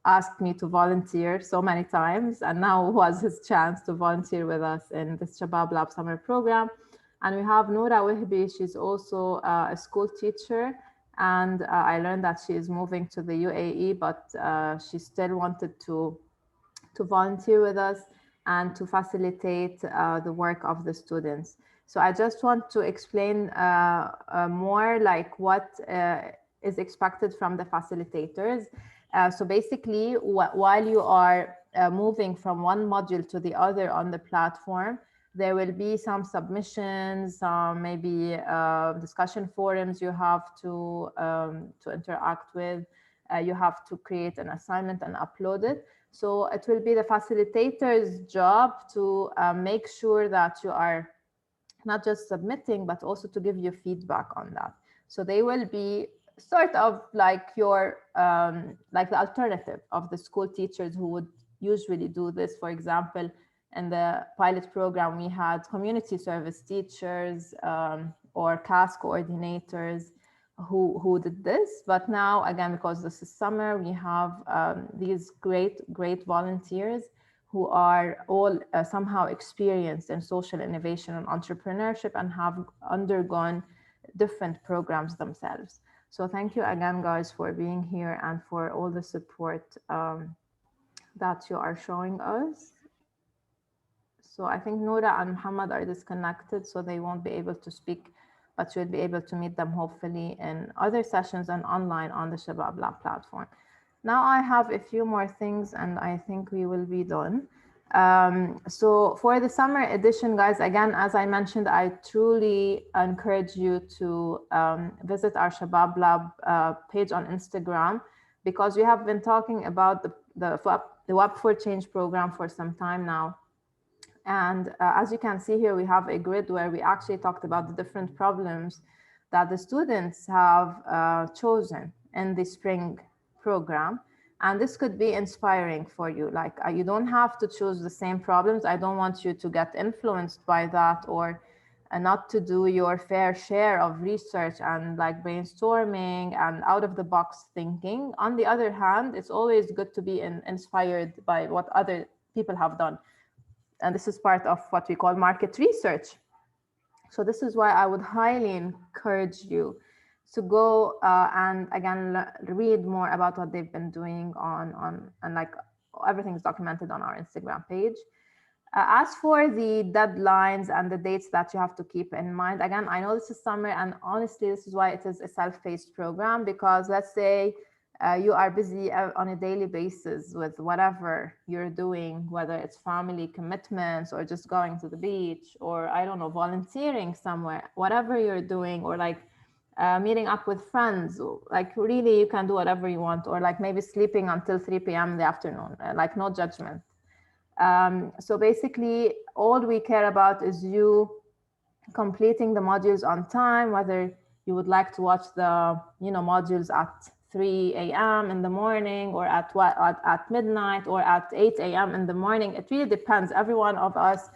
asked me to volunteer so many times, and now was his chance to volunteer with us in this Shabab Lab summer program. And we have Noura Wihbi, she's also a school teacher, and I learned that she is moving to the UAE, but she still wanted to volunteer with us and to facilitate the work of the students. So I just want to explain more like what is expected from the facilitators. So basically, while you are moving from one module to the other on the platform, there will be some submissions, some maybe discussion forums you have to interact with. You have to create an assignment and upload it. So it will be the facilitator's job to make sure that you are not just submitting, but also to give you feedback on that. So they will be sort of like your, like the alternative of the school teachers who would usually do this. For example, in the pilot program, we had community service teachers or CAS coordinators who did this. But now, again, because this is summer, we have these great volunteers who are all somehow experienced in social innovation and entrepreneurship and have undergone different programs themselves. So thank you again, guys, for being here and for all the support that you are showing us. So I think Noura and Muhammad are disconnected, so they won't be able to speak, but you'll be able to meet them hopefully in other sessions and online on the Shabab Lab platform. Now I have a few more things and I think we will be done. So for the summer edition, guys, again, as I mentioned, I truly encourage you to visit our Shabab Lab page on Instagram, because we have been talking about the Web for Change program for some time now. And as you can see here, we have a grid where we actually talked about the different problems that the students have chosen in the spring program. And this could be inspiring for you. Like you don't have to choose the same problems. I don't want you to get influenced by that, or not to do your fair share of research and like brainstorming and out of the box thinking. On the other hand, it's always good to be inspired by what other people have done. And this is part of what we call market research. So this is why I would highly encourage you to go and again read more about what they've been doing on and like everything is documented on our Instagram page. As for the deadlines and the dates that you have to keep in mind, again, I know this is summer, and honestly, this is why it is a self-paced program, because let's say you are busy on a daily basis with whatever you're doing, whether it's family commitments or just going to the beach, or I don't know, volunteering somewhere, whatever you're doing, or like meeting up with friends, like really you can do whatever you want, or like maybe sleeping until 3 p.m. in the afternoon, like no judgment. So basically all we care about is you completing the modules on time, whether you would like to watch the modules at 3 a.m. in the morning, or at midnight, or at 8 a.m. in the morning. It really depends. Every one of us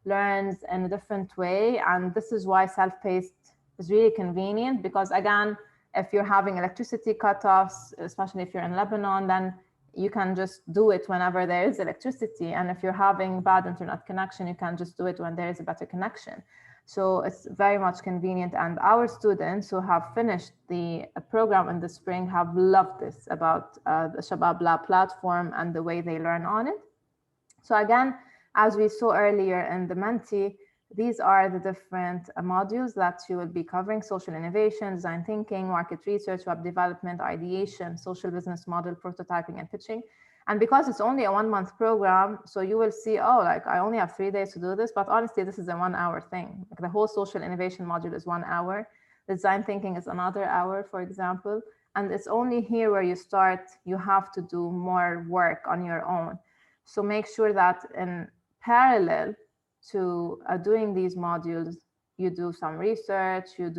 learns in a different way, and this is why self-paced is really convenient, because again, if you're having electricity cutoffs, especially if you're in Lebanon, then you can just do it whenever there is electricity. And if you're having bad internet connection, you can just do it when there is a better connection. So it's very much convenient. And our students who have finished the program in the spring have loved this about the Shabab Lab platform and the way they learn on it. So again, as we saw earlier in the Menti, these are the different modules that you will be covering: social innovation, design thinking, market research, web development, ideation, social business model, prototyping, and pitching. And because it's only a 1-month program, so you will see, oh, like I only have 3 days to do this, but honestly, this is a 1-hour thing. Like the whole social innovation module is 1 hour. Design thinking is another hour, for example. And it's only here where you start, you have to do more work on your own. So make sure that in parallel to doing these modules, you do some research, you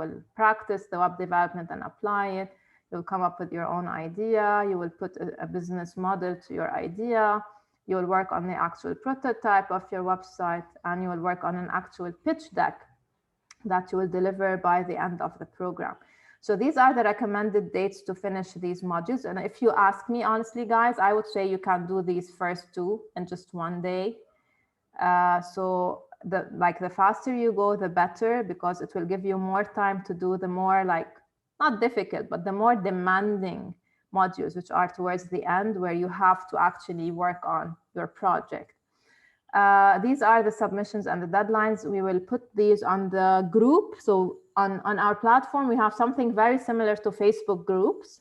will practice the web development and apply it. You'll come up with your own idea. You will put a business model to your idea. You will work on the actual prototype of your website, and you will work on an actual pitch deck that you will deliver by the end of the program. So these are the recommended dates to finish these modules. And if you ask me, honestly, guys, I would say you can do these first 2 in just 1 day. So the faster you go, the better, because it will give you more time to do the more not difficult, but the more demanding modules, which are towards the end, where you have to actually work on your project. These are the submissions and the deadlines. We will put these on the group. So on our platform, we have something very similar to Facebook groups.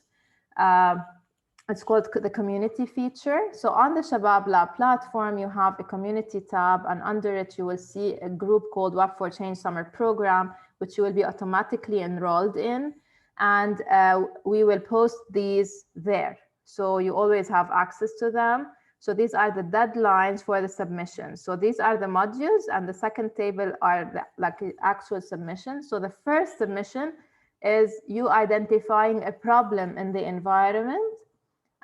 It's called the community feature. So on the Shabab Lab platform, you have a community tab, and under it, you will see a group called Web for Change Summer Program, which you will be automatically enrolled in. And we will post these there. So you always have access to them. So these are the deadlines for the submission. So these are the modules, and the second table are the actual submissions. So the first submission is you identifying a problem in the environment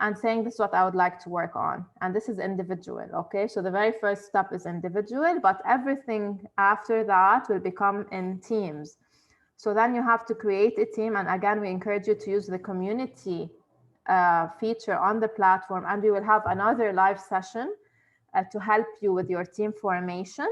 and saying, this is what I would like to work on. And this is individual, okay? So the very first step is individual, but everything after that will become in teams. So then you have to create a team. And again, we encourage you to use the community feature on the platform. And we will have another live session to help you with your team formation.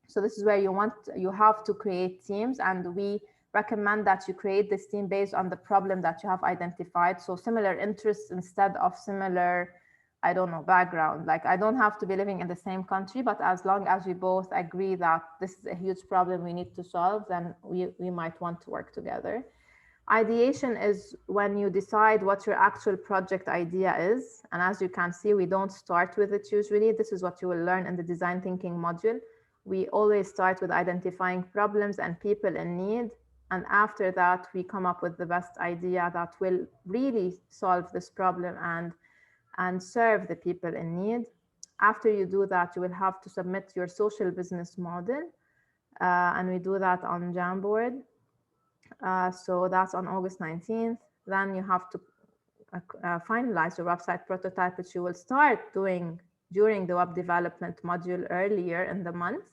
So this is where you have to create teams, and we recommend that you create this team based on the problem that you have identified. So similar interests instead of similar, I don't know, background. Like I don't have to be living in the same country, but as long as we both agree that this is a huge problem we need to solve, then we might want to work together. Ideation is when you decide what your actual project idea is. And as you can see, we don't start with it usually. This is what you will learn in the design thinking module. We always start with identifying problems and people in need. And after that, we come up with the best idea that will really solve this problem and serve the people in need. After you do that, you will have to submit your social business model. And we do that on Jamboard. So that's on August 19th. Then you have to finalize your website prototype, which you will start doing during the web development module earlier in the month,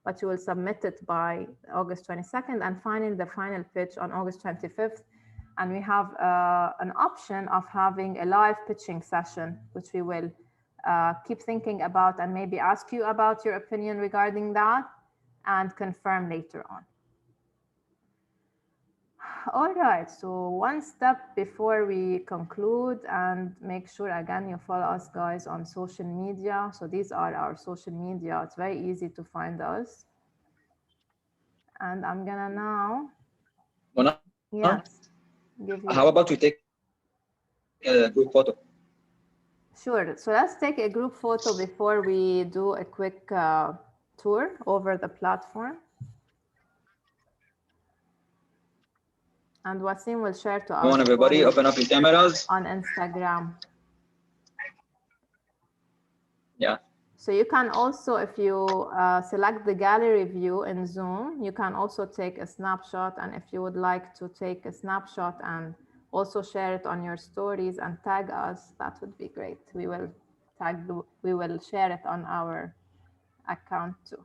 but you will submit it by August 22nd and filing the final pitch on August 25th. And we have an option of having a live pitching session, which we will keep thinking about and maybe ask you about your opinion regarding that and confirm later on. All right, so one step before we conclude, and make sure again you follow us guys on social media. So these are our social media. It's very easy to find us. And I'm gonna now, Mona, yes, give you. how about we take a group photo? Sure, so let's take a group photo before we do a quick tour over the platform. And Wasim will share to Come on, everybody, open up your cameras. On Instagram. Yeah. So you can also, if you select the gallery view in Zoom, you can also take a snapshot. And if you would like to take a snapshot and also share it on your stories and tag us, that would be great. We will share it on our account too.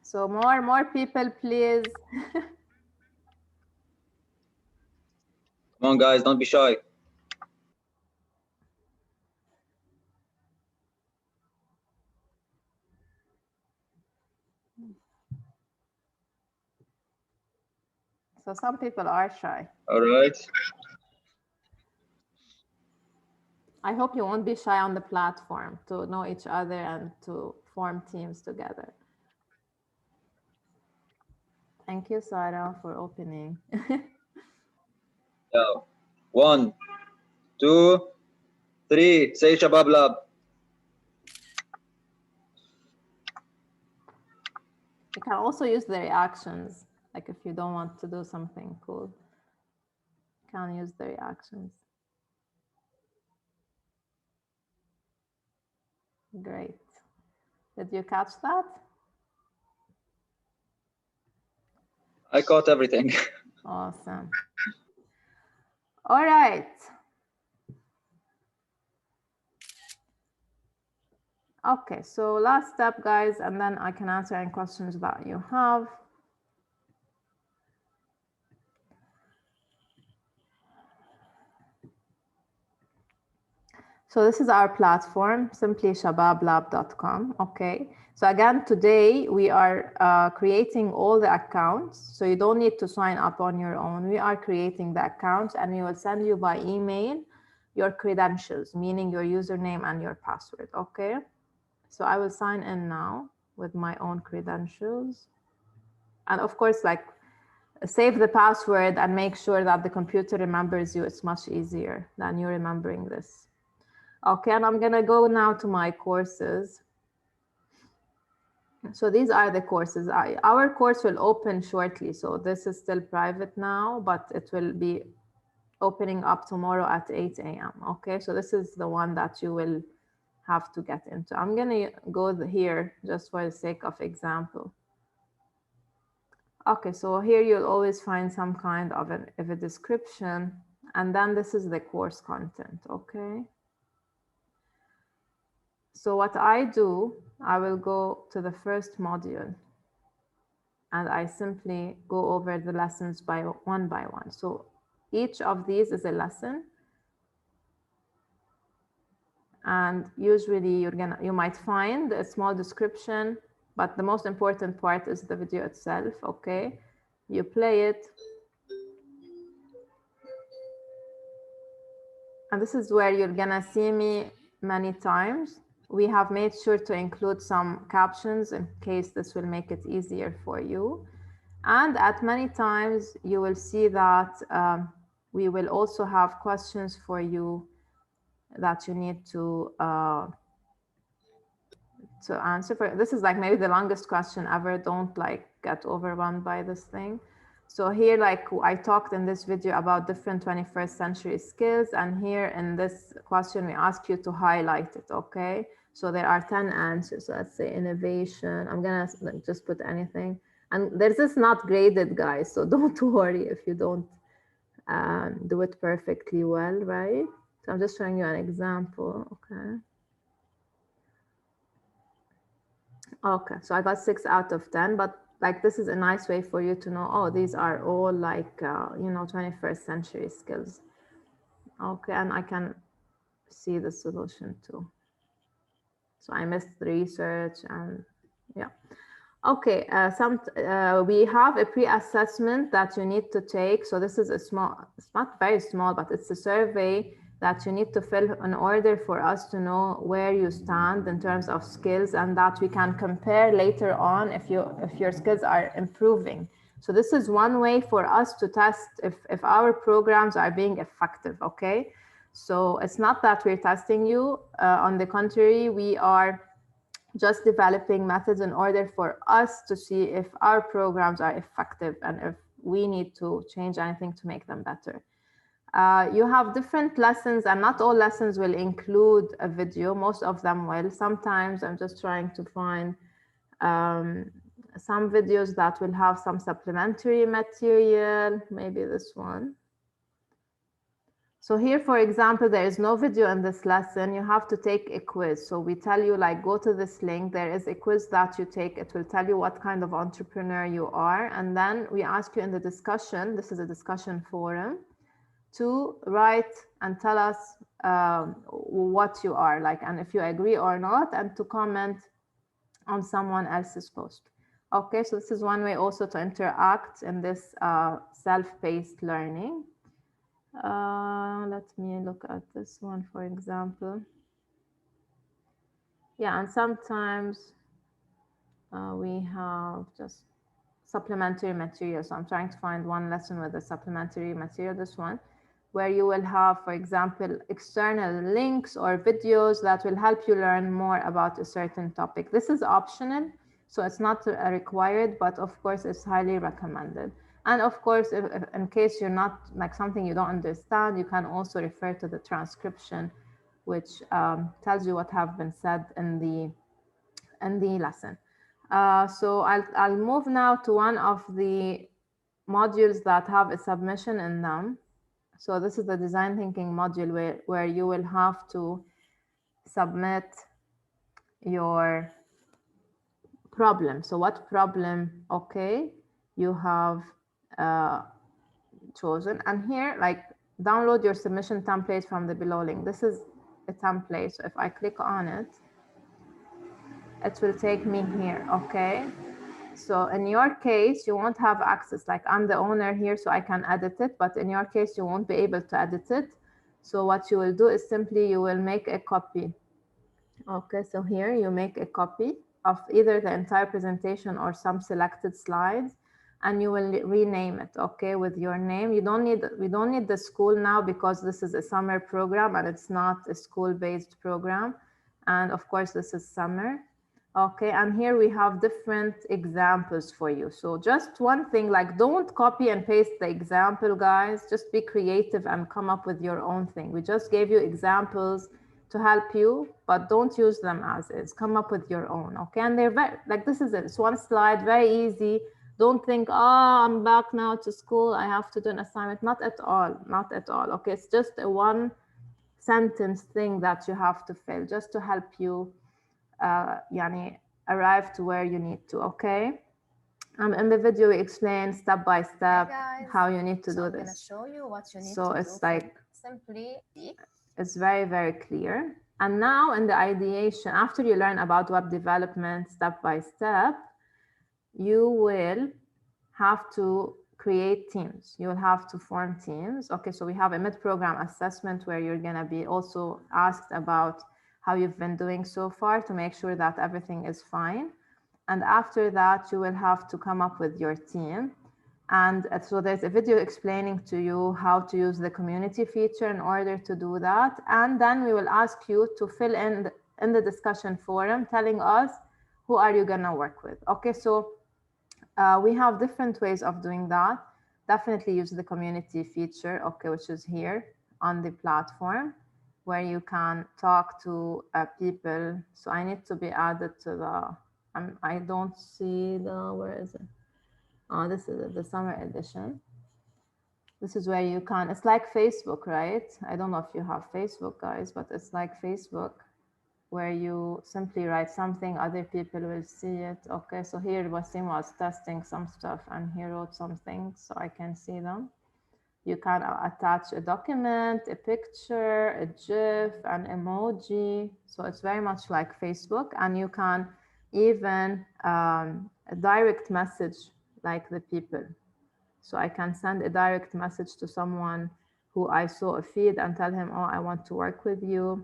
So more people, please. Come on, guys, don't be shy. So some people are shy. All right. I hope you won't be shy on the platform to know each other and to form teams together. Thank you, Sarah, for opening. Yeah. 1, 2, 3. Say Shabab Lab. You can also use the reactions. Like if you don't want to do something cool, you can use the reactions. Great. Did you catch that? I caught everything. Awesome. All right. Okay, so last step, guys, and then I can answer any questions that you have. So this is our platform, simplyshabablab.com. Okay. So again, today we are creating all the accounts. So you don't need to sign up on your own. We are creating the accounts and we will send you by email your credentials, meaning your username and your password. Okay. So I will sign in now with my own credentials. And of course, like save the password and make sure that the computer remembers you. It's much easier than you remembering this. Okay, and I'm gonna go now to my courses. So these are the courses. Our course will open shortly. So this is still private now, but it will be opening up tomorrow at 8 a.m. Okay, so this is the one that you will have to get into. I'm gonna go here just for the sake of example. Okay, so here you'll always find some kind of a description, and then this is the course content, okay? So what I do, I will go to the first module and I simply go over the lessons by one. So each of these is a lesson. And usually you might find a small description, but the most important part is the video itself, okay? You play it. And this is where you're gonna see me many times. We have made sure to include some captions in case this will make it easier for you. And at many times you will see that we will also have questions for you that you need to answer for. This is like maybe the longest question ever. Don't like get overwhelmed by this thing. So here, like I talked in this video about different 21st century skills, and here in this question, we ask you to highlight it, okay? So there are 10 answers. So let's say innovation. I'm gonna just put anything. And this is not graded, guys, so don't worry if you don't do it perfectly well, right? So I'm just showing you an example, okay? Okay, so I got 6 out of 10, but like this is a nice way for you to know, oh, these are all like, you know, 21st century skills. Okay, and I can see the solution too. So I missed the research and yeah. Okay, we have a pre-assessment that you need to take. So this is a small, it's not very small, but it's a survey that you need to fill in order for us to know where you stand in terms of skills, and that we can compare later on if your skills are improving. So this is one way for us to test if our programs are being effective, okay? So it's not that we're testing you. On the contrary, we are just developing methods in order for us to see if our programs are effective and if we need to change anything to make them better. You have different lessons, and not all lessons will include a video. Most of them will. Sometimes I'm just trying to find some videos that will have some supplementary material, maybe this one. So here, for example, there is no video in this lesson. You have to take a quiz. So we tell you, like, go to this link. There is a quiz that you take. It will tell you what kind of entrepreneur you are. And then we ask you in the discussion, this is a discussion forum, to write and tell us what you are, like, and if you agree or not, and to comment on someone else's post. Okay, so this is one way also to interact in this self-paced learning. Let me look at this one, for example. Yeah, and sometimes we have just supplementary material. So I'm trying to find one lesson with a supplementary material, this one, where you will have, for example, external links or videos that will help you learn more about a certain topic. This is optional, so it's not required, but of course it's highly recommended. And of course, if in case you're not, like, something you don't understand, you can also refer to the transcription, which tells you what have been said in the lesson. So I'll move now to one of the modules that have a submission in them. So this is the design thinking module where you will have to submit your problem. So what problem, okay, you have chosen. And here, like, download your submission template from the below link. This is a template. So if I click on it, it will take me here, okay? So in your case, you won't have access. Like, I'm the owner here, so I can edit it, but in your case, you won't be able to edit it. So what you will do is simply you will make a copy. Okay, so here you make a copy of either the entire presentation or some selected slides, and you will rename it, okay, with your name. We don't need the school now because this is a summer program and it's not a school-based program. And of course, this is summer. Okay, and here we have different examples for you. So just one thing, like, don't copy and paste the example, guys. Just be creative and come up with your own thing. We just gave you examples to help you, but don't use them as is. Come up with your own, okay? And they're very, like, this is it. It's one slide, very easy. Don't think, oh, I'm back now to school, I have to do an assignment. Not at all, not at all, okay? It's just a one sentence thing that you have to fill just to help you yani, arrive to where you need to, okay? In the video, we explain step by step how you need to do this. I'm gonna show you what you need so to it's do. like, Simply, it's very, very clear. And now in the ideation, after you learn about web development step by step, you will have to create teams. You will have to form teams. Okay, so we have a mid-program assessment where you're gonna be also asked about how you've been doing so far to make sure that everything is fine. And after that, you will have to come up with your team. And so there's a video explaining to you how to use the community feature in order to do that. And then we will ask you to fill in the discussion forum, telling us who are you gonna work with. Okay, so we have different ways of doing that. Definitely use the community feature, okay, which is here on the platform, where you can talk to people. So I need to be added to the, I don't see the, where is it? This is the summer edition. This is where you can, it's like Facebook, right? I don't know if you have Facebook, guys, but it's like Facebook, where you simply write something, other people will see it. Okay, so here Wasim was testing some stuff and he wrote some things so I can see them. You can attach a document, a picture, a GIF, an emoji. So it's very much like Facebook, and you can even a direct message like the people. So I can send a direct message to someone who I saw a feed and tell him, oh, I want to work with you.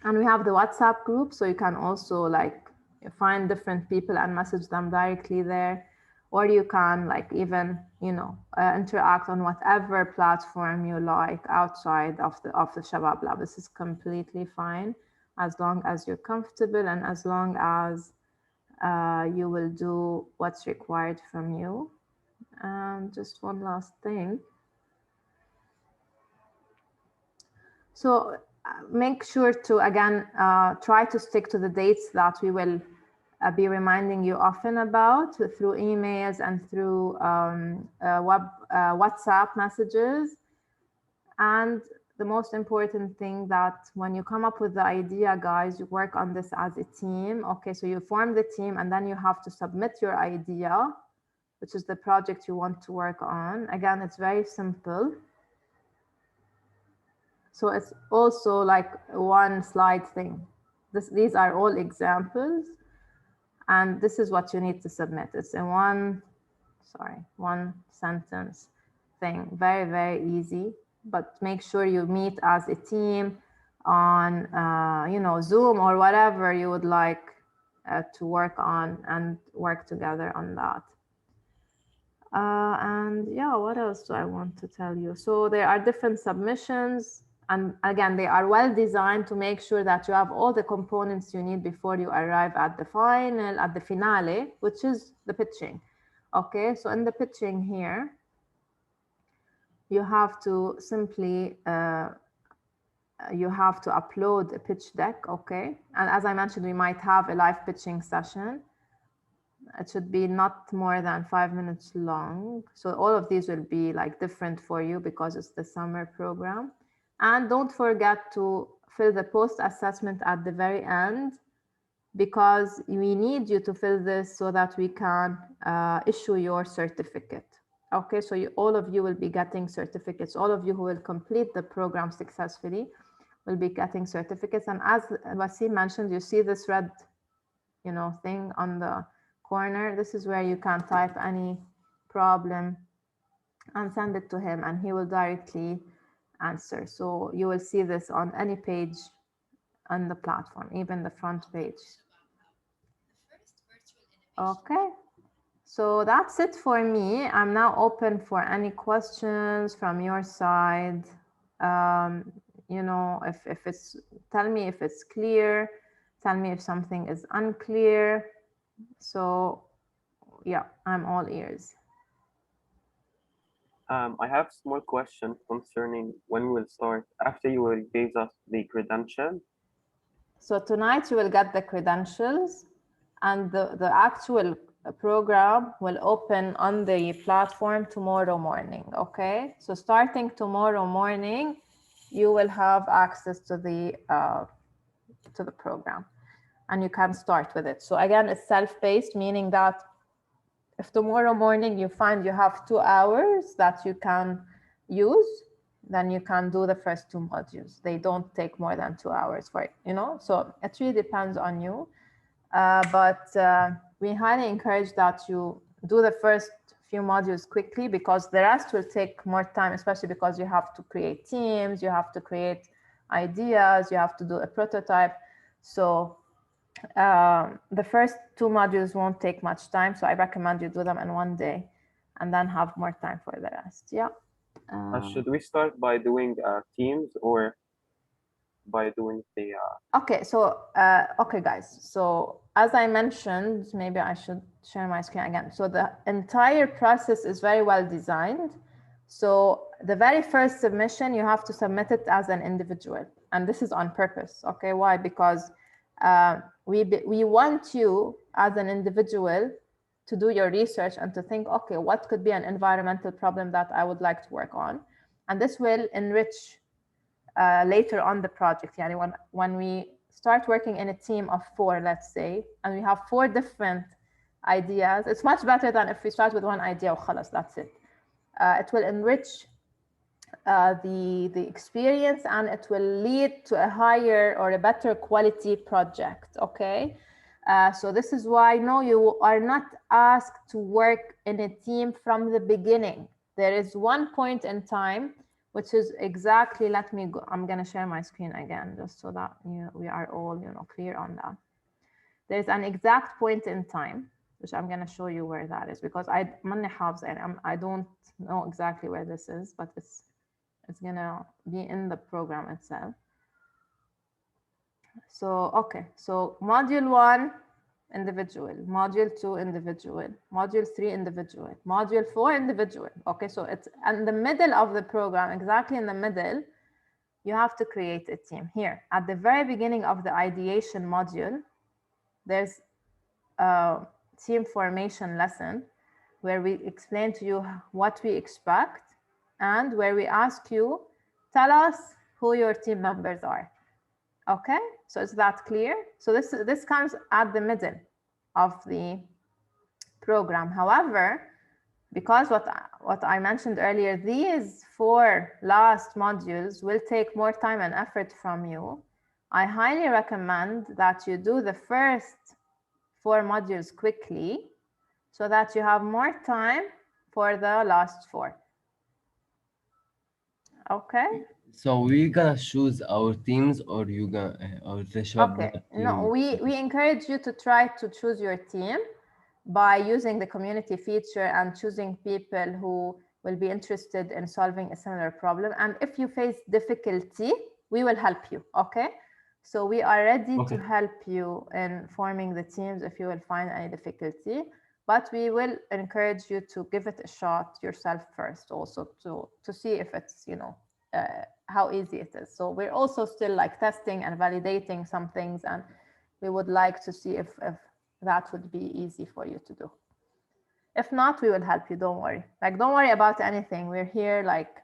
And we have the WhatsApp group, so you can also like find different people and message them directly there. Or you can like even, you know, interact on whatever platform you like outside of the Shabab Lab. This is completely fine as long as you're comfortable and as long as you will do what's required from you. And just one last thing. So make sure to, again, try to stick to the dates that we will be reminding you often about through emails and through WhatsApp messages. And the most important thing that when you come up with the idea, guys, you work on this as a team. Okay, so you form the team and then you have to submit your idea, which is the project you want to work on. Again, it's very simple. So it's also like one slide thing. These are all examples. And this is what you need to submit. It's in one sentence thing. Very, very easy. But make sure you meet as a team on, you know, Zoom or whatever you would like to work on and work together on that. And yeah, what else do I want to tell you? So there are different submissions. And again, they are well designed to make sure that you have all the components you need before you arrive at the final, at the finale, which is the pitching. Okay, so in the pitching here, you have to simply, you have to upload a pitch deck, okay? And as I mentioned, we might have a live pitching session. It should be not more than 5 minutes long. So all of these will be like different for you because it's the summer program. And don't forget to fill the post-assessment at the very end because we need you to fill this so that we can issue your certificate. Okay, so all of you will be getting certificates. All of you who will complete the program successfully will be getting certificates. And as Wasim mentioned, you see this red, you know, thing on the corner. This is where you can type any problem and send it to him and he will directly answer. So you will see this on any page on the platform, even the front page. Okay, so that's it for me. I'm now open for any questions from your side. You know, if it's, tell me if it's clear, tell me if something is unclear. So yeah, I'm all ears. I have a small question concerning when we'll start after you will give us the credential. So tonight you will get the credentials and the actual program will open on the platform tomorrow morning, okay? So starting tomorrow morning, you will have access to the program and you can start with it. So again, it's self-paced, meaning that if tomorrow morning you find you have 2 hours that you can use, then you can do the first 2 modules. They don't take more than 2 hours for it, you know? So it really depends on you. But we highly encourage that you do the first few modules quickly because the rest will take more time, especially because you have to create teams, you have to create ideas, you have to do a prototype. So the first 2 modules won't take much time. So I recommend you do them in one day and then have more time for the rest. Yeah. Should we start by doing teams or by doing the okay, so okay guys, so as I mentioned, maybe I should share my screen again. So the entire process is very well designed. So the very first submission, you have to submit it as an individual, and this is on purpose. Okay, why? Because we want you as an individual to do your research and to think, okay, what could be an environmental problem that I would like to work on? And this will enrich later on the project. Yani when we start working in a team of 4, let's say, and we have 4 different ideas, it's much better than if we start with one idea, وخلاص, that's it. It will enrich the experience, and it will lead to a higher or a better quality project, okay? So this is why, no, you are not asked to work in a team from the beginning. There is one point in time, which is exactly, let me go, I'm gonna share my screen again, just so that we are all clear on that. There's an exact point in time, which I'm gonna show you where that is, because I don't know exactly where this is, but it's gonna be in the program itself. So, okay, so module 1, individual, module 2, individual, module 3, individual, module 4, individual. Okay, so it's in the middle of the program, exactly in the middle, you have to create a team. Here, at the very beginning of the ideation module, there's a team formation lesson where we explain to you what we expect and where we ask you, tell us who your team members are. Okay, so is that clear? So this comes at the middle of the program. However, because what I mentioned earlier, these 4 last modules will take more time and effort from you. I highly recommend that you do the first 4 modules quickly so that you have more time for the last 4. Okay. So we're gonna choose our teams, or you gonna, or the Shabab Okay, Lab no, team? we encourage you to try to choose your team by using the community feature and choosing people who will be interested in solving a similar problem. And if you face difficulty, we will help you, okay? So we are ready to help you in forming the teams if you will find any difficulty, but we will encourage you to give it a shot yourself first, also to see if it's, how easy it is. So we're also still like testing and validating some things, and we would like to see if that would be easy for you to do. If not, we will help you, don't worry. Like, don't worry about anything. We're here like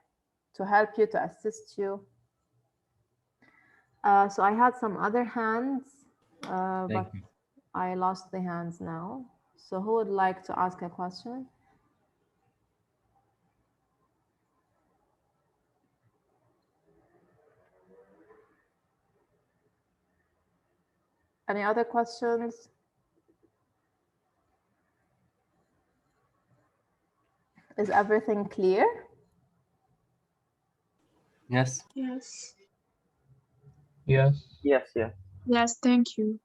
to help you, to assist you. So I had some other hands, but I lost the hands now. So who would like to ask a question? Any other questions? Is everything clear? Yes. Yes. Yes. Yes. Yes, thank you.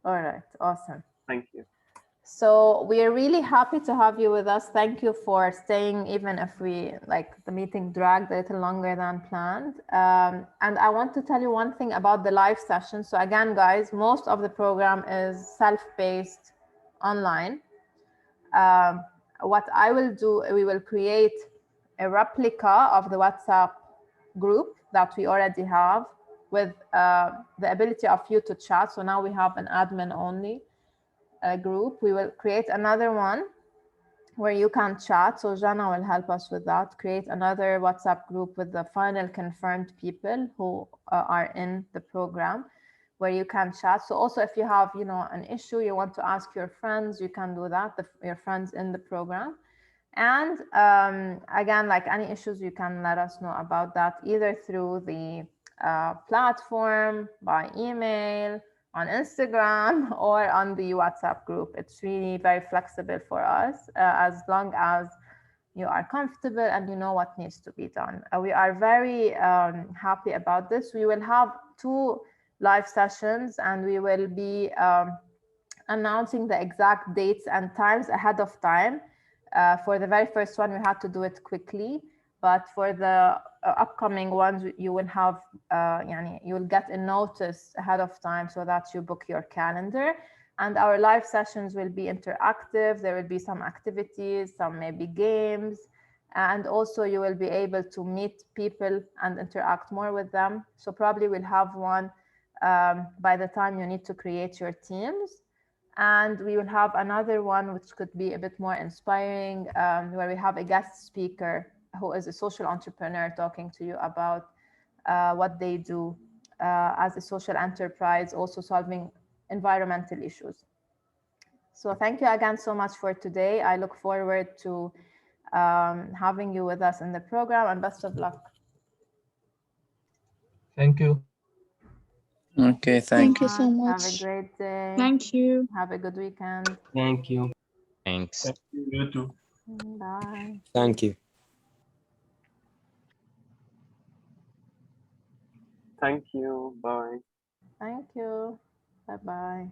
All right, awesome. Thank you. So we are really happy to have you with us. Thank you for staying, even if the meeting dragged a little longer than planned. And I want to tell you one thing about the live session. So again, guys, most of the program is self-paced online. What I will do, we will create a replica of the WhatsApp group that we already have with the ability of you to chat. So now we have an admin only group. We will create another one where you can chat. So Jana will help us with that. Create another WhatsApp group with the final confirmed people who are in the program, where you can chat. So also if you have, an issue you want to ask your friends, you can do that, your friends in the program. And again, like any issues, you can let us know about that either through the platform, by email, on Instagram, or on the WhatsApp group. It's really very flexible for us, as long as you are comfortable and you know what needs to be done. We are very happy about this. We will have 2 live sessions, and we will be announcing the exact dates and times ahead of time. For the very first one, we had to do it quickly, but for the upcoming ones, you will have, you will get a notice ahead of time so that you book your calendar. And our live sessions will be interactive. There will be some activities, some maybe games, and also you will be able to meet people and interact more with them. So probably we'll have one by the time you need to create your teams. And we will have another one which could be a bit more inspiring, where we have a guest speaker who is a social entrepreneur talking to you about what they do as a social enterprise, also solving environmental issues. So thank you again so much for today. I look forward to having you with us in the program, and best of luck. Thank you. Okay, Thank you so Have a much. great day. Thank you. Have a good weekend. Thank you. Thanks. Thank you, you too. Bye. Thank you. Thank you. Bye. Thank you. Bye-bye.